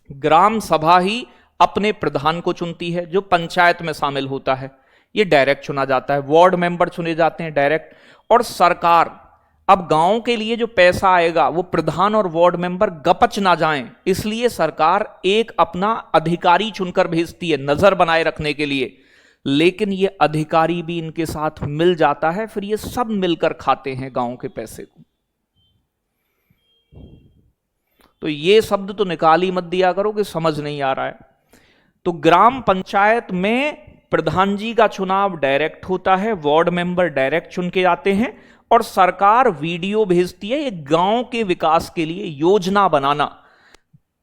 ग्राम सभा ही अपने प्रधान को चुनती है, जो पंचायत में शामिल होता है, ये डायरेक्ट चुना जाता है। वार्ड मेंबर चुने जाते हैं डायरेक्ट। और सरकार, अब गांव के लिए जो पैसा आएगा वो प्रधान और वार्ड मेंबर गपच ना जाएं, इसलिए सरकार एक अपना अधिकारी चुनकर भेजती है नजर बनाए रखने के लिए। लेकिन ये अधिकारी भी इनके साथ मिल जाता है, फिर ये सब मिलकर खाते हैं गांव के पैसे को। तो ये शब्द तो निकाल ही मत दिया करो कि समझ नहीं आ रहा है। तो ग्राम पंचायत में प्रधान जी का चुनाव डायरेक्ट होता है, वार्ड मेंबर डायरेक्ट चुन के आते हैं, और सरकार VDO भेजती है ये गांव के विकास के लिए योजना बनाना।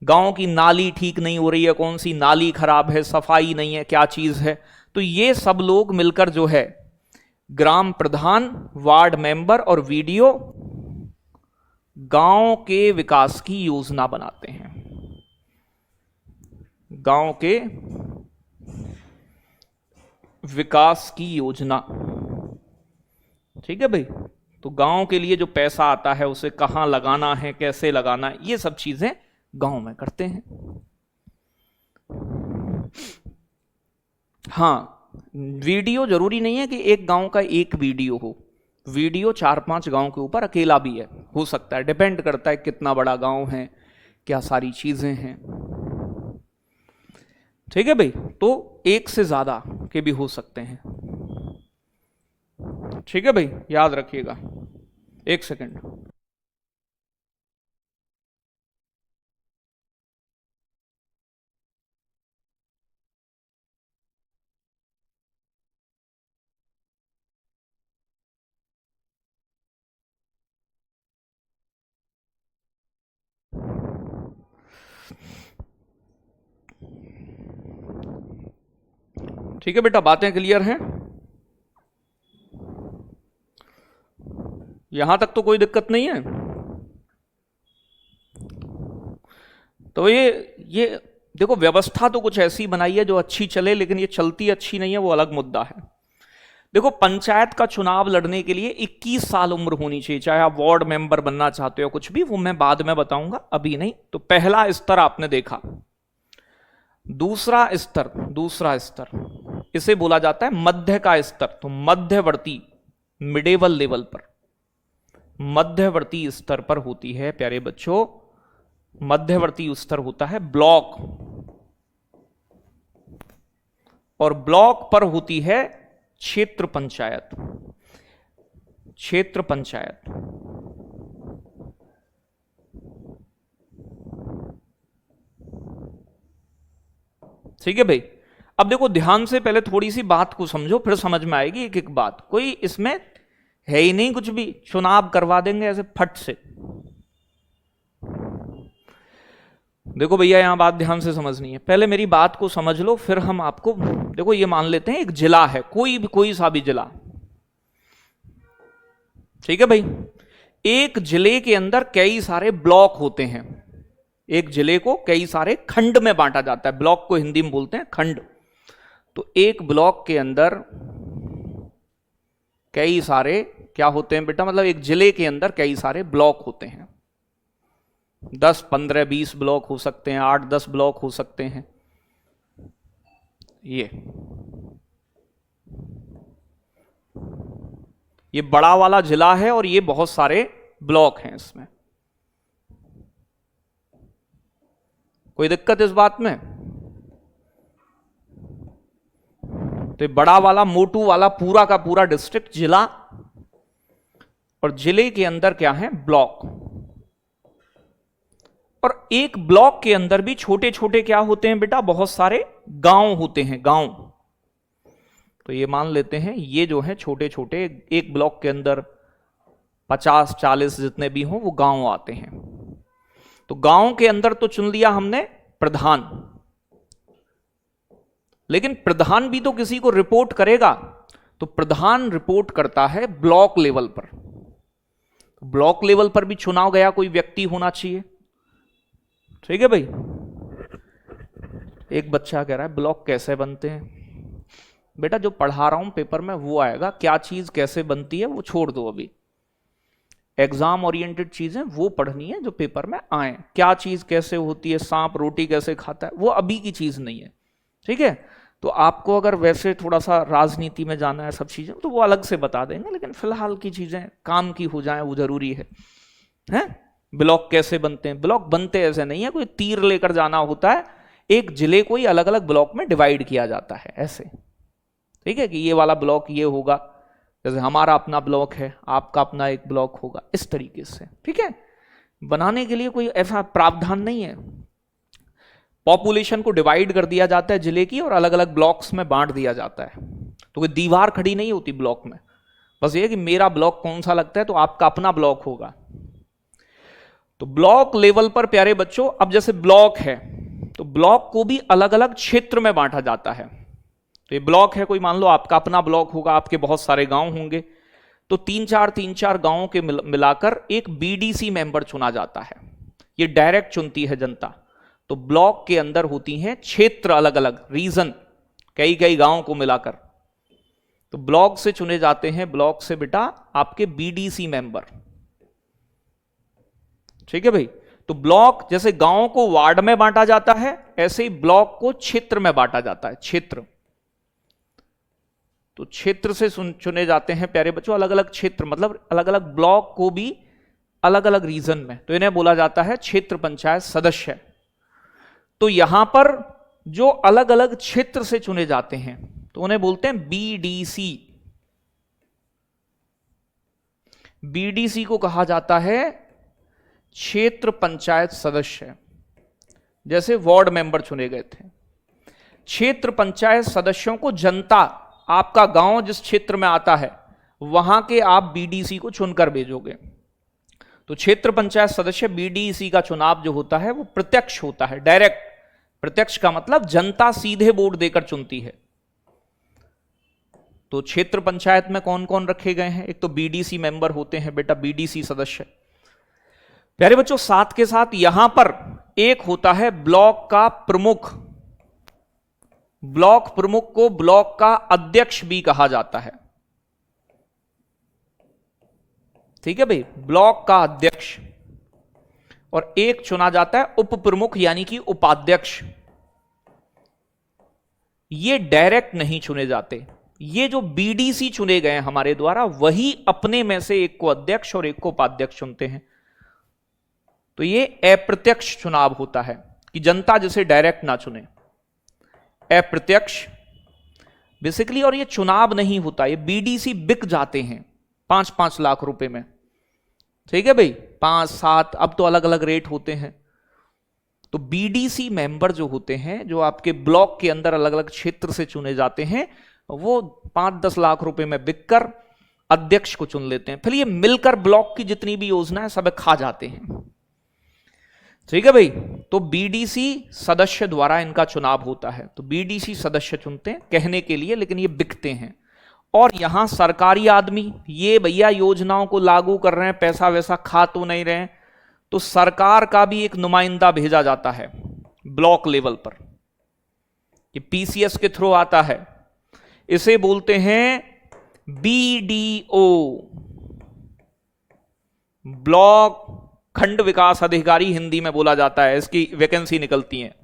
गांव की नाली ठीक नहीं हो रही है, कौन सी नाली खराब है, सफाई नहीं है, क्या चीज है, तो ये सब लोग मिलकर जो है ग्राम प्रधान, वार्ड मेंबर और VDO गांव के विकास की योजना बनाते हैं। गांव के विकास की योजना। ठीक है भाई, तो गांव के लिए जो पैसा आता है उसे कहां लगाना है, कैसे लगाना है, ये सब चीजें गांव में करते हैं। हाँ, VDO जरूरी नहीं है कि एक गांव का एक VDO हो, VDO 4-5 गांव के ऊपर अकेला भी है, हो सकता है, डिपेंड करता है कितना बड़ा गांव है, क्या सारी चीजें हैं। ठीक है भाई, तो एक से ज्यादा के भी हो सकते हैं। ठीक है भाई, याद रखिएगा। एक सेकंड। ठीक है बेटा, बातें क्लियर हैं? यहां तक तो कोई दिक्कत नहीं है। तो ये देखो, व्यवस्था तो कुछ ऐसी बनाई है जो अच्छी चले, लेकिन ये चलती अच्छी नहीं है, वो अलग मुद्दा है। देखो, पंचायत का चुनाव लड़ने के लिए 21 साल उम्र होनी चाहिए, चाहे आप वार्ड मेंबर बनना चाहते हो कुछ भी, वो मैं बाद में बताऊंगा, अभी नहीं। तो पहला स्तर आपने देखा। दूसरा स्तर इसे बोला जाता है मध्य का स्तर। तो मध्यवर्ती, मिडेवल लेवल पर, मध्यवर्ती स्तर पर होती है प्यारे बच्चों, मध्यवर्ती स्तर होता है ब्लॉक, और ब्लॉक पर होती है क्षेत्र पंचायत। क्षेत्र पंचायत, ठीक है भाई। अब देखो ध्यान से, पहले थोड़ी सी बात को समझो, फिर समझ में आएगी एक एक बात। कोई इसमें है ही नहीं कुछ भी, चुनाव करवा देंगे ऐसे फट से। देखो भैया, यहां बात ध्यान से समझनी है, पहले मेरी बात को समझ लो, फिर हम आपको, देखो ये मान लेते हैं एक जिला है, कोई सा भी जिला, ठीक है भाई। एक जिले के अंदर कई सारे ब्लॉक होते हैं, एक जिले को कई सारे खंड में बांटा जाता है, ब्लॉक को हिंदी में बोलते हैं खंड। तो एक ब्लॉक के अंदर कई सारे क्या होते हैं बेटा, मतलब एक जिले के अंदर कई सारे ब्लॉक होते हैं, 10, 15, 20 ब्लॉक हो सकते हैं, 8, 10 ब्लॉक हो सकते हैं। ये बड़ा वाला जिला है और ये बहुत सारे ब्लॉक हैं इसमें। कोई दिक्कत इस बात में? तो बड़ा वाला, मोटू वाला, पूरा का पूरा डिस्ट्रिक्ट, जिला, और जिले के अंदर क्या है, ब्लॉक। और एक ब्लॉक के अंदर भी छोटे छोटे क्या होते हैं बेटा, बहुत सारे गांव होते हैं, गांव। तो ये मान लेते हैं, ये जो है छोटे छोटे, एक ब्लॉक के अंदर 50, 40 जितने भी हों वो गांव आते हैं। तो गांव के अंदर तो चुन लिया हमने प्रधान, लेकिन प्रधान भी तो किसी को रिपोर्ट करेगा। तो प्रधान रिपोर्ट करता है ब्लॉक लेवल पर। ब्लॉक लेवल पर भी चुनाव गया कोई व्यक्ति होना चाहिए, ठीक है भाई। एक बच्चा कह रहा है ब्लॉक कैसे बनते हैं? बेटा जो पढ़ा रहा हूं पेपर में वो आएगा, क्या चीज कैसे बनती है वो छोड़ दो, अभी एग्जाम ओरिएंटेड चीजें वो पढ़नी है जो पेपर में आए। क्या चीज कैसे होती है, सांप रोटी कैसे खाता है, वो अभी की चीज नहीं है, ठीक है। तो आपको अगर वैसे थोड़ा सा राजनीति में जाना है, सब चीजें, तो वो अलग से बता देंगे, लेकिन फिलहाल की चीजें काम की हो जाए वो जरूरी है, हैं? ब्लॉक कैसे बनते हैं? ब्लॉक बनते ऐसे नहीं है, कोई तीर लेकर जाना होता है, एक जिले को ही अलग अलग ब्लॉक में डिवाइड किया जाता है ऐसे, ठीक है, कि ये वाला ब्लॉक ये होगा, जैसे हमारा अपना ब्लॉक है, आपका अपना एक ब्लॉक होगा, इस तरीके से, ठीक है। बनाने के लिए कोई ऐसा प्रावधान नहीं है। पॉपुलेशन को डिवाइड कर दिया जाता है जिले की, और अलग अलग ब्लॉक्स में बांट दिया जाता है। तो कोई दीवार खड़ी नहीं होती ब्लॉक में, बस ये कि मेरा ब्लॉक कौन सा लगता है, तो आपका अपना ब्लॉक होगा। तो ब्लॉक लेवल पर प्यारे बच्चों, अब जैसे ब्लॉक है, तो ब्लॉक को भी अलग अलग क्षेत्र में बांटा जाता है। तो ये ब्लॉक है, कोई मान लो आपका अपना ब्लॉक होगा, आपके बहुत सारे गांव होंगे, तो 3-4 गांवों के मिलाकर एक बीडीसी मेंबर चुना जाता है। ये डायरेक्ट चुनती है जनता। तो ब्लॉक के अंदर होती हैं क्षेत्र अलग अलग, रीजन, कई कई गांवों को मिलाकर। तो ब्लॉक से चुने जाते हैं, ब्लॉक से बेटा आपके बीडीसी मेंबर, ठीक है भाई। तो ब्लॉक जैसे गांवों को वार्ड में बांटा जाता है, ऐसे ही ब्लॉक को क्षेत्र में बांटा जाता है, क्षेत्र। तो क्षेत्र से चुने जाते हैं प्यारे बच्चों अलग अलग क्षेत्र, मतलब अलग अलग ब्लॉक को भी अलग अलग रीजन में, तो इन्हें बोला जाता है क्षेत्र पंचायत सदस्य। तो यहां पर जो अलग अलग क्षेत्र से चुने जाते हैं तो उन्हें बोलते हैं बीडीसी। बीडीसी को कहा जाता है क्षेत्र पंचायत सदस्य। जैसे वार्ड मेंबर चुने गए थे, क्षेत्र पंचायत सदस्यों को जनता, आपका गांव जिस क्षेत्र में आता है वहां के आप बीडीसी को चुनकर भेजोगे। तो क्षेत्र पंचायत सदस्य बीडीसी का चुनाव जो होता है वो प्रत्यक्ष होता है, डायरेक्ट। प्रत्यक्ष का मतलब जनता सीधे वोट देकर चुनती है। तो क्षेत्र पंचायत में कौन कौन रखे गए हैं? एक तो बीडीसी मेंबर होते हैं बेटा, बीडीसी सदस्य। प्यारे बच्चों, साथ के साथ यहां पर एक होता है ब्लॉक का प्रमुख। ब्लॉक प्रमुख को ब्लॉक का अध्यक्ष भी कहा जाता है। ठीक है भाई, ब्लॉक का अध्यक्ष। और एक चुना जाता है उप प्रमुख यानी कि उपाध्यक्ष। ये डायरेक्ट नहीं चुने जाते। ये जो बीडीसी चुने गए हमारे द्वारा, वही अपने में से एक को अध्यक्ष और एक को उपाध्यक्ष चुनते हैं। तो ये अप्रत्यक्ष चुनाव होता है कि जनता जिसे डायरेक्ट ना चुने, अप्रत्यक्ष बेसिकली। और ये चुनाव नहीं होता, ये बीडीसी बिक जाते हैं 5-5 लाख रुपए में। ठीक है भाई, 5-7, अब तो अलग अलग रेट होते हैं। तो बीडीसी मेंबर जो होते हैं, जो आपके ब्लॉक के अंदर अलग अलग क्षेत्र से चुने जाते हैं, वो 5-10 लाख रुपए में बिककर अध्यक्ष को चुन लेते हैं। फिर ये मिलकर ब्लॉक की जितनी भी योजना है सब खा जाते हैं। ठीक है भाई, तो बीडीसी सदस्य द्वारा इनका चुनाव होता है। तो बीडीसी सदस्य चुनते हैं कहने के लिए, लेकिन ये बिकते हैं। और यहां सरकारी आदमी, ये भैया योजनाओं को लागू कर रहे हैं, पैसा वैसा खा तो नहीं रहे हैं, तो सरकार का भी एक नुमाइंदा भेजा जाता है ब्लॉक लेवल पर। ये पीसीएस के थ्रू आता है। इसे बोलते हैं बीडीओ, ब्लॉक खंड विकास अधिकारी हिंदी में बोला जाता है। इसकी वैकेंसी निकलती है।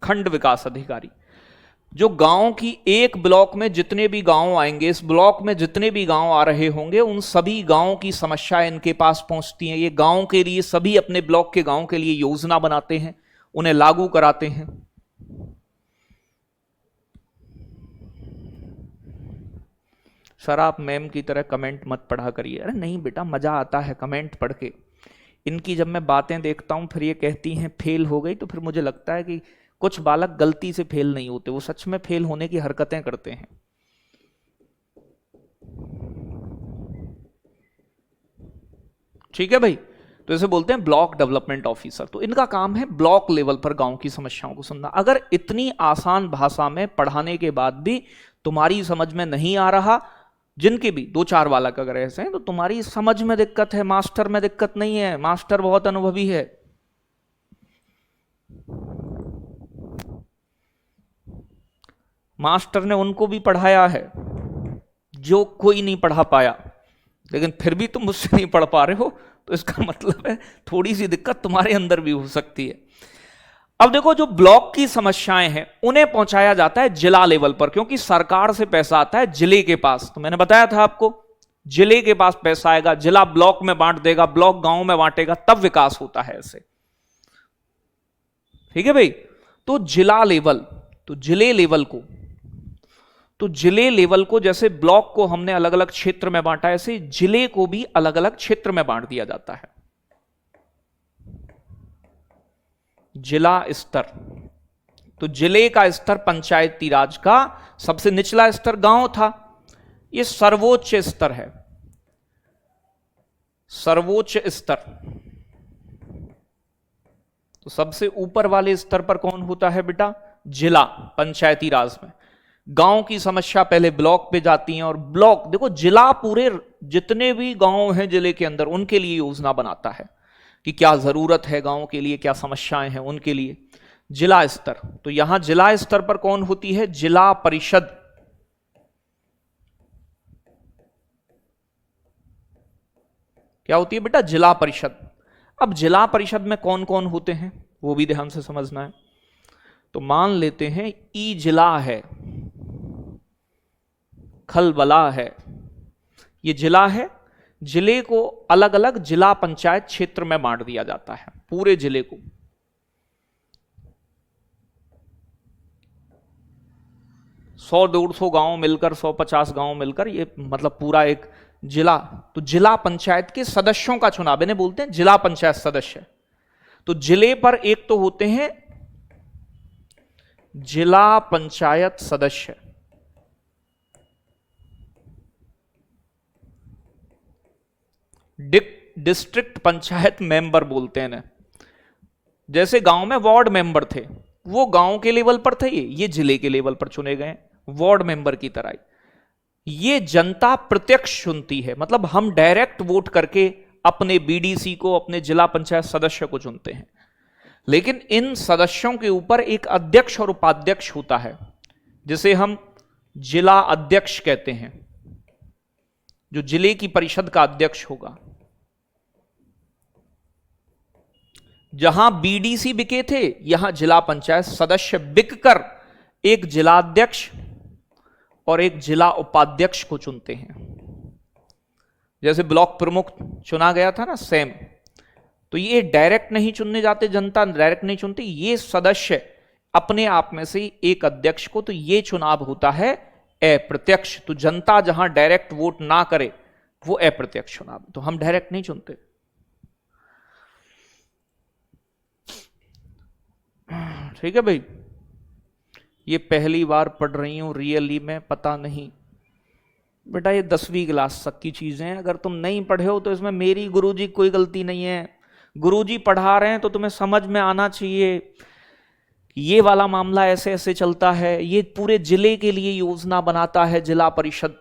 खंड विकास अधिकारी, जो गांव की, एक ब्लॉक में जितने भी गांव आएंगे, इस ब्लॉक में जितने भी गांव आ रहे होंगे, उन सभी गांवों की समस्याएं इनके पास पहुंचती हैं। ये गांव के लिए, सभी अपने ब्लॉक के गांव के लिए योजना बनाते हैं, उन्हें लागू कराते हैं। सर आप मैम की तरह कमेंट मत पढ़ा करिए। अरे नहीं बेटा, मजा आता है कमेंट पढ़ के। इनकी जब मैं बातें देखता हूं, फिर ये कहती हैं फेल हो गई, तो फिर मुझे लगता है कि कुछ बालक गलती से फेल नहीं होते, वो सच में फेल होने की हरकतें करते हैं। ठीक है भाई, तो इसे बोलते हैं ब्लॉक डेवलपमेंट ऑफिसर। तो इनका काम है ब्लॉक लेवल पर गांव की समस्याओं को सुनना। अगर इतनी आसान भाषा में पढ़ाने के बाद भी तुम्हारी समझ में नहीं आ रहा, जिनके भी 2-4 बालक अगर ऐसे हैं, तो तुम्हारी समझ में दिक्कत है, मास्टर में दिक्कत नहीं है। मास्टर बहुत अनुभवी है। मास्टर ने उनको भी पढ़ाया है जो कोई नहीं पढ़ा पाया, लेकिन फिर भी तुम मुझसे नहीं पढ़ पा रहे हो, तो इसका मतलब है थोड़ी सी दिक्कत तुम्हारे अंदर भी हो सकती है। अब देखो, जो ब्लॉक की समस्याएं हैं उन्हें पहुंचाया जाता है जिला लेवल पर, क्योंकि सरकार से पैसा आता है जिले के पास। तो मैंने बताया था आपको, जिले के पास पैसा आएगा, जिला ब्लॉक में बांट देगा, ब्लॉक गांव में बांटेगा, तब विकास होता है ऐसे। ठीक है भाई, तो जिला लेवल, तो जिले लेवल को, तो जिले लेवल को जैसे ब्लॉक को हमने अलग अलग क्षेत्र में बांटा, ऐसे जिले को भी अलग अलग क्षेत्र में बांट दिया जाता है। जिला स्तर, तो जिले का स्तर पंचायती राज का सबसे निचला स्तर गांव था, यह सर्वोच्च स्तर है, सर्वोच्च स्तर। तो सबसे ऊपर वाले स्तर पर कौन होता है बेटा? जिला, पंचायती राज में। गांव की समस्या पहले ब्लॉक पे जाती है, और ब्लॉक, देखो जिला पूरे जितने भी गांव हैं जिले के अंदर, उनके लिए योजना बनाता है कि क्या जरूरत है गांव के लिए, क्या समस्याएं हैं उनके लिए। जिला स्तर, तो यहां जिला स्तर पर कौन होती है? जिला परिषद। क्या होती है बेटा? जिला परिषद। अब जिला परिषद में कौन कौन होते हैं वो भी ध्यान से समझना है। तो मान लेते हैं ई जिला है, खलबला है, ये जिला है। जिले को अलग अलग जिला पंचायत क्षेत्र में बांट दिया जाता है, पूरे जिले को। सौ 150 गांव मिलकर, 150 गांव मिलकर, ये मतलब पूरा एक जिला। तो जिला पंचायत के सदस्यों का चुनाव इन्हें बोलते हैं जिला पंचायत सदस्य। तो जिले पर एक तो होते हैं जिला पंचायत सदस्य, डिस्ट्रिक्ट पंचायत मेंबर बोलते हैं ना। जैसे गांव में वार्ड मेंबर थे, वो गांव के लेवल पर थे, ये जिले के लेवल पर चुने गए वार्ड मेंबर की तरह। ये जनता प्रत्यक्ष चुनती है, मतलब हम डायरेक्ट वोट करके अपने बीडीसी को, अपने जिला पंचायत सदस्य को चुनते हैं। लेकिन इन सदस्यों के ऊपर एक अध्यक्ष और उपाध्यक्ष होता है, जिसे हम जिला अध्यक्ष कहते हैं, जो जिले की परिषद का अध्यक्ष होगा। जहां बीडीसी बिके थे, यहां जिला पंचायत सदस्य बिककर एक जिलाध्यक्ष और एक जिला उपाध्यक्ष को चुनते हैं। जैसे ब्लॉक प्रमुख चुना गया था ना, सेम। तो ये डायरेक्ट नहीं चुनने जाते, जनता डायरेक्ट नहीं चुनती, ये सदस्य अपने आप में से एक अध्यक्ष को। तो ये चुनाव होता है अप्रत्यक्ष। तो जनता जहां डायरेक्ट वोट ना करे, वो अप्रत्यक्ष चुनाव। तो हम डायरेक्ट नहीं चुनते। ठीक है भाई, ये पहली बार पढ़ रही हूं रियली में, पता नहीं बेटा, ये 10वीं क्लास तक की चीजें हैं। अगर तुम नहीं पढ़े हो तो इसमें मेरी गुरुजी कोई गलती नहीं है। गुरुजी पढ़ा रहे हैं तो तुम्हें समझ में आना चाहिए, ये वाला मामला ऐसे ऐसे चलता है। ये पूरे जिले के लिए योजना बनाता है जिला परिषद।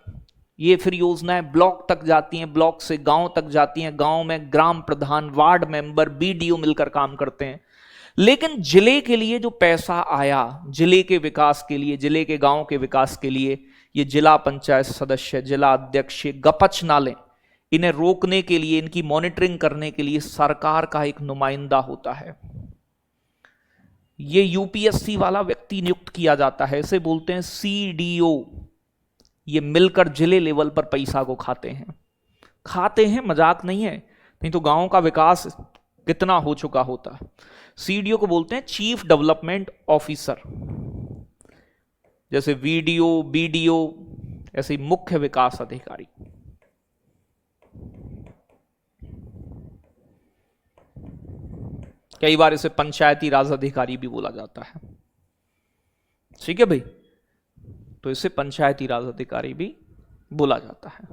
ये फिर योजनाएं ब्लॉक तक जाती हैं, ब्लॉक से गांव तक जाती हैं, गांव में ग्राम प्रधान, वार्ड मेंबर, बीडीओ मिलकर काम करते हैं। लेकिन जिले के लिए जो पैसा आया, जिले के विकास के लिए, जिले के गांव के विकास के लिए, ये जिला पंचायत सदस्य, जिला अध्यक्ष गपच ना लें। इन्हें रोकने के लिए, इनकी मॉनिटरिंग करने के लिए सरकार का एक नुमाइंदा होता है। ये यूपीएससी वाला व्यक्ति नियुक्त किया जाता है, इसे बोलते हैं सीडीओ। ये मिलकर जिले लेवल पर पैसा को खाते हैं, मजाक नहीं है, नहीं तो गांव का विकास कितना हो चुका होता। सीडीओ को बोलते हैं चीफ डेवलपमेंट ऑफिसर। जैसे वीडीओ, बीडीओ, ऐसे मुख्य विकास अधिकारी। कई बार इसे पंचायती राज अधिकारी भी बोला जाता है। ठीक है भाई, तो इसे पंचायती राज अधिकारी भी बोला जाता है।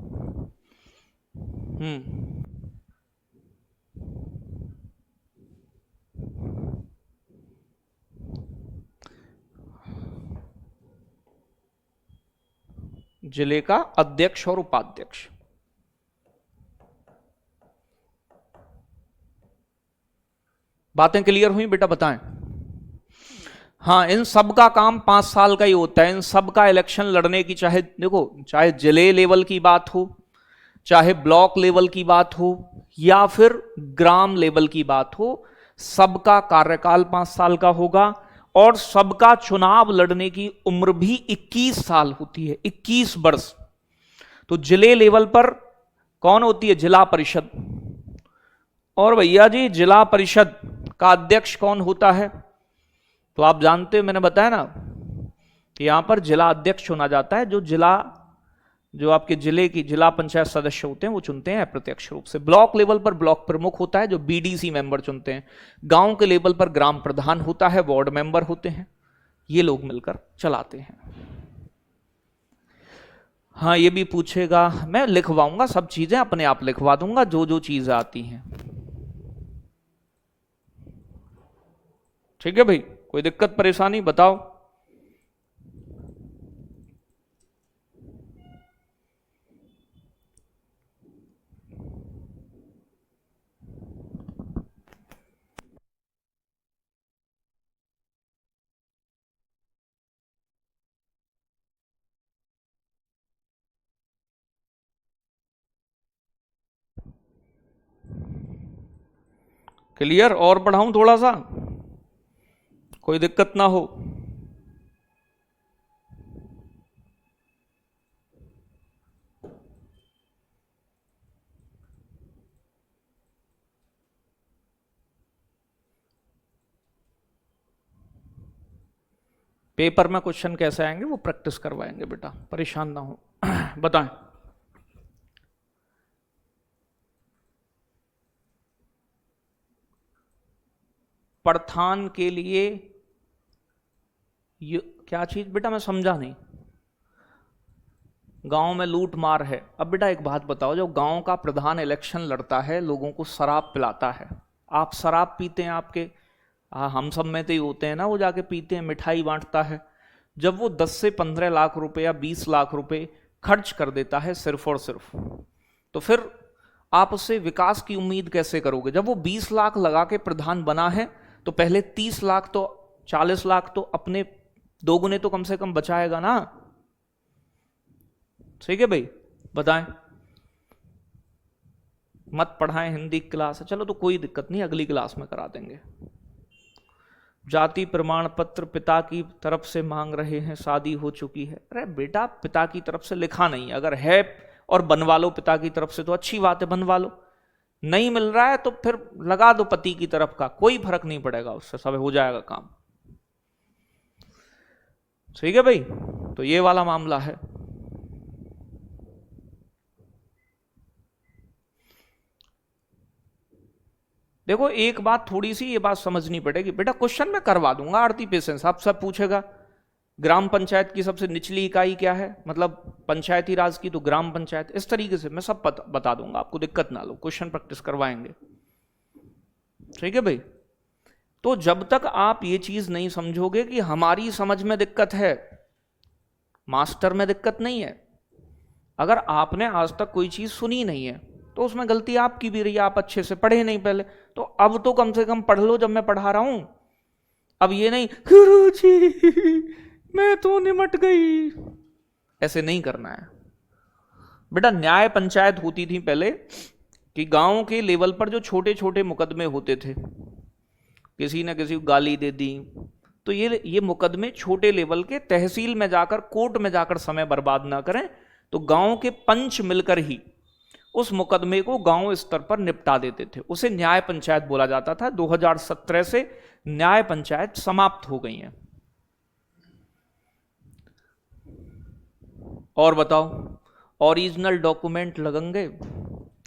जिले का अध्यक्ष और उपाध्यक्ष। बातें क्लियर हुई बेटा? बताएं। हाँ, इन सब का काम 5 साल का ही होता है। इन सब का इलेक्शन लड़ने की, चाहे देखो, चाहे जिले लेवल की बात हो, चाहे ब्लॉक लेवल की बात हो, या फिर ग्राम लेवल की बात हो, सबका कार्यकाल 5 साल का होगा। और सबका चुनाव लड़ने की उम्र भी 21 साल होती है, 21 वर्ष। तो जिले लेवल पर कौन होती है? जिला परिषद। और भैया जी, जिला परिषद का अध्यक्ष कौन होता है? तो आप जानते हो, मैंने बताया ना, यहां पर जिला अध्यक्ष चुना जाता है। जो आपके जिले की जिला पंचायत सदस्य होते हैं, वो चुनते हैं अप्रत्यक्ष रूप से। ब्लॉक लेवल पर ब्लॉक प्रमुख होता है, जो बीडीसी मेंबर चुनते हैं। गांव के लेवल पर ग्राम प्रधान होता है, वार्ड मेंबर होते हैं। ये लोग मिलकर चलाते हैं। हाँ, ये भी पूछेगा, मैं लिखवाऊंगा, सब चीजें अपने आप लिखवा दूंगा, जो जो चीजें आती हैं। ठीक है भाई, कोई दिक्कत परेशानी बताओ। क्लियर? और बढ़ाऊं थोड़ा सा, कोई दिक्कत ना हो। पेपर में क्वेश्चन कैसे आएंगे वो प्रैक्टिस करवाएंगे बेटा, परेशान ना हो। बताएं। प्रधान के लिए क्या चीज बेटा, मैं समझा नहीं। गांव में लूट मार है। अब बेटा एक बात बताओ, जब गांव का प्रधान इलेक्शन लड़ता है, लोगों को शराब पिलाता है, आप शराब पीते हैं, आपके हम सब में तो ही होते हैं ना, वो जाके पीते हैं, मिठाई बांटता है। जब वो 10 से 15 लाख रुपए या 20 लाख रुपए खर्च कर देता है सिर्फ और सिर्फ, तो फिर आप उससे विकास की उम्मीद कैसे करोगे? जब वो 20 लाख लगा के प्रधान बना है, तो पहले 30 लाख तो 40 लाख तो अपने दोगुने तो कम से कम बचाएगा ना। ठीक है भाई, बताएं। मत पढ़ाएं, हिंदी क्लास है, चलो तो कोई दिक्कत नहीं, अगली क्लास में करा देंगे। जाति प्रमाण पत्र पिता की तरफ से मांग रहे हैं, शादी हो चुकी है। अरे बेटा, पिता की तरफ से लिखा नहीं, अगर है और बनवा लो पिता की तरफ से तो अच्छी बात है, बनवा लो। नहीं मिल रहा है तो फिर लगा दो पति की तरफ का, कोई फर्क नहीं पड़ेगा, उससे सब हो जाएगा काम। ठीक है भाई, तो ये वाला मामला है। देखो एक बात, थोड़ी सी ये बात समझनी पड़ेगी बेटा, क्वेश्चन मैं करवा दूंगा, आरती पेशेंस, आप सब पूछेगा ग्राम पंचायत की सबसे निचली इकाई क्या है, मतलब पंचायती राज की तो ग्राम पंचायत, इस तरीके से मैं सब बता दूंगा आपको, दिक्कत ना लो, क्वेश्चन प्रैक्टिस करवाएंगे। ठीक है भाई, तो जब तक आप ये चीज नहीं समझोगे कि हमारी समझ में दिक्कत है, मास्टर में दिक्कत नहीं है। अगर आपने आज तक कोई चीज सुनी नहीं है तो उसमें गलती आपकी भी रही, आप अच्छे से पढ़े नहीं पहले, तो अब तो कम से कम पढ़ लो जब मैं पढ़ा रहा हूं। अब ये नहीं गुरुजी मैं तो निमट गई, ऐसे नहीं करना है बेटा। न्याय पंचायत होती थी पहले, कि गांव के लेवल पर जो छोटे छोटे मुकदमे होते थे, किसी ने किसी को गाली दे दी, तो ये मुकदमे छोटे लेवल के, तहसील में जाकर कोर्ट में जाकर समय बर्बाद ना करें, तो गांव के पंच मिलकर ही उस मुकदमे को गांव स्तर पर निपटा देते थे, उसे न्याय पंचायत बोला जाता था। 2017 से न्याय पंचायत समाप्त हो गई हैं। और बताओ, ओरिजिनल डॉक्यूमेंट लगेंगे?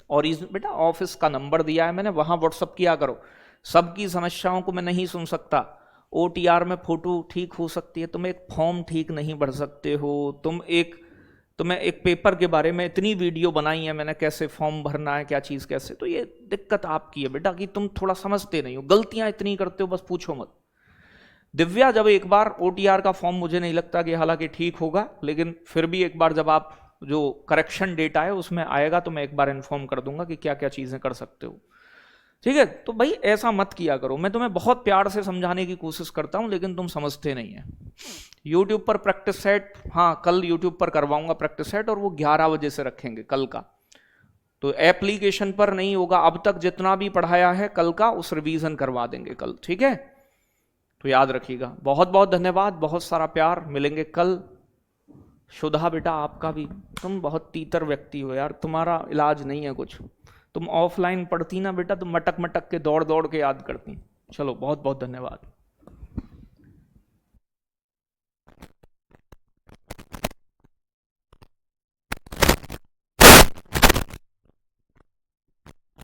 ओरिजिनल बेटा, ऑफिस का नंबर दिया है मैंने, वहां व्हाट्सअप किया करो। सबकी समस्याओं को मैं नहीं सुन सकता। OTR में फोटो ठीक हो सकती है, तुम एक फॉर्म ठीक नहीं भर सकते हो, तुम्हें एक पेपर के बारे में इतनी वीडियो बनाई है मैंने, कैसे फॉर्म भरना है, क्या चीज कैसे, तो ये दिक्कत आपकी है बेटा कि तुम थोड़ा समझते नहीं हो, गलतियां इतनी करते हो, बस पूछो मत। दिव्या, जब एक बार OTR का फॉर्म, मुझे नहीं लगता कि हालांकि ठीक होगा, लेकिन फिर भी एक बार जब आप जो करेक्शन डेटा है उसमें आएगा तो मैं एक बार इन्फॉर्म कर दूंगा कि क्या क्या चीजें कर सकते हो। ठीक है, तो भाई ऐसा मत किया करो, मैं तुम्हें बहुत प्यार से समझाने की कोशिश करता हूं लेकिन तुम समझते नहीं है। यूट्यूब पर प्रैक्टिस सेट, हाँ कल यूट्यूब पर करवाऊंगा प्रैक्टिस सेट, और वो 11 बजे से रखेंगे कल का, तो एप्लीकेशन पर नहीं होगा। अब तक जितना भी पढ़ाया है कल का उस रिवीजन करवा देंगे कल, ठीक है? तो याद रखिएगा। बहुत बहुत धन्यवाद, बहुत सारा प्यार, मिलेंगे कल। शुदा बेटा आपका भी, तुम बहुत तीतर व्यक्ति हो यार, तुम्हारा इलाज नहीं है कुछ। तुम ऑफलाइन पढ़ती ना बेटा, तुम मटक मटक के दौड़ दौड़ के याद करती। चलो बहुत बहुत धन्यवाद।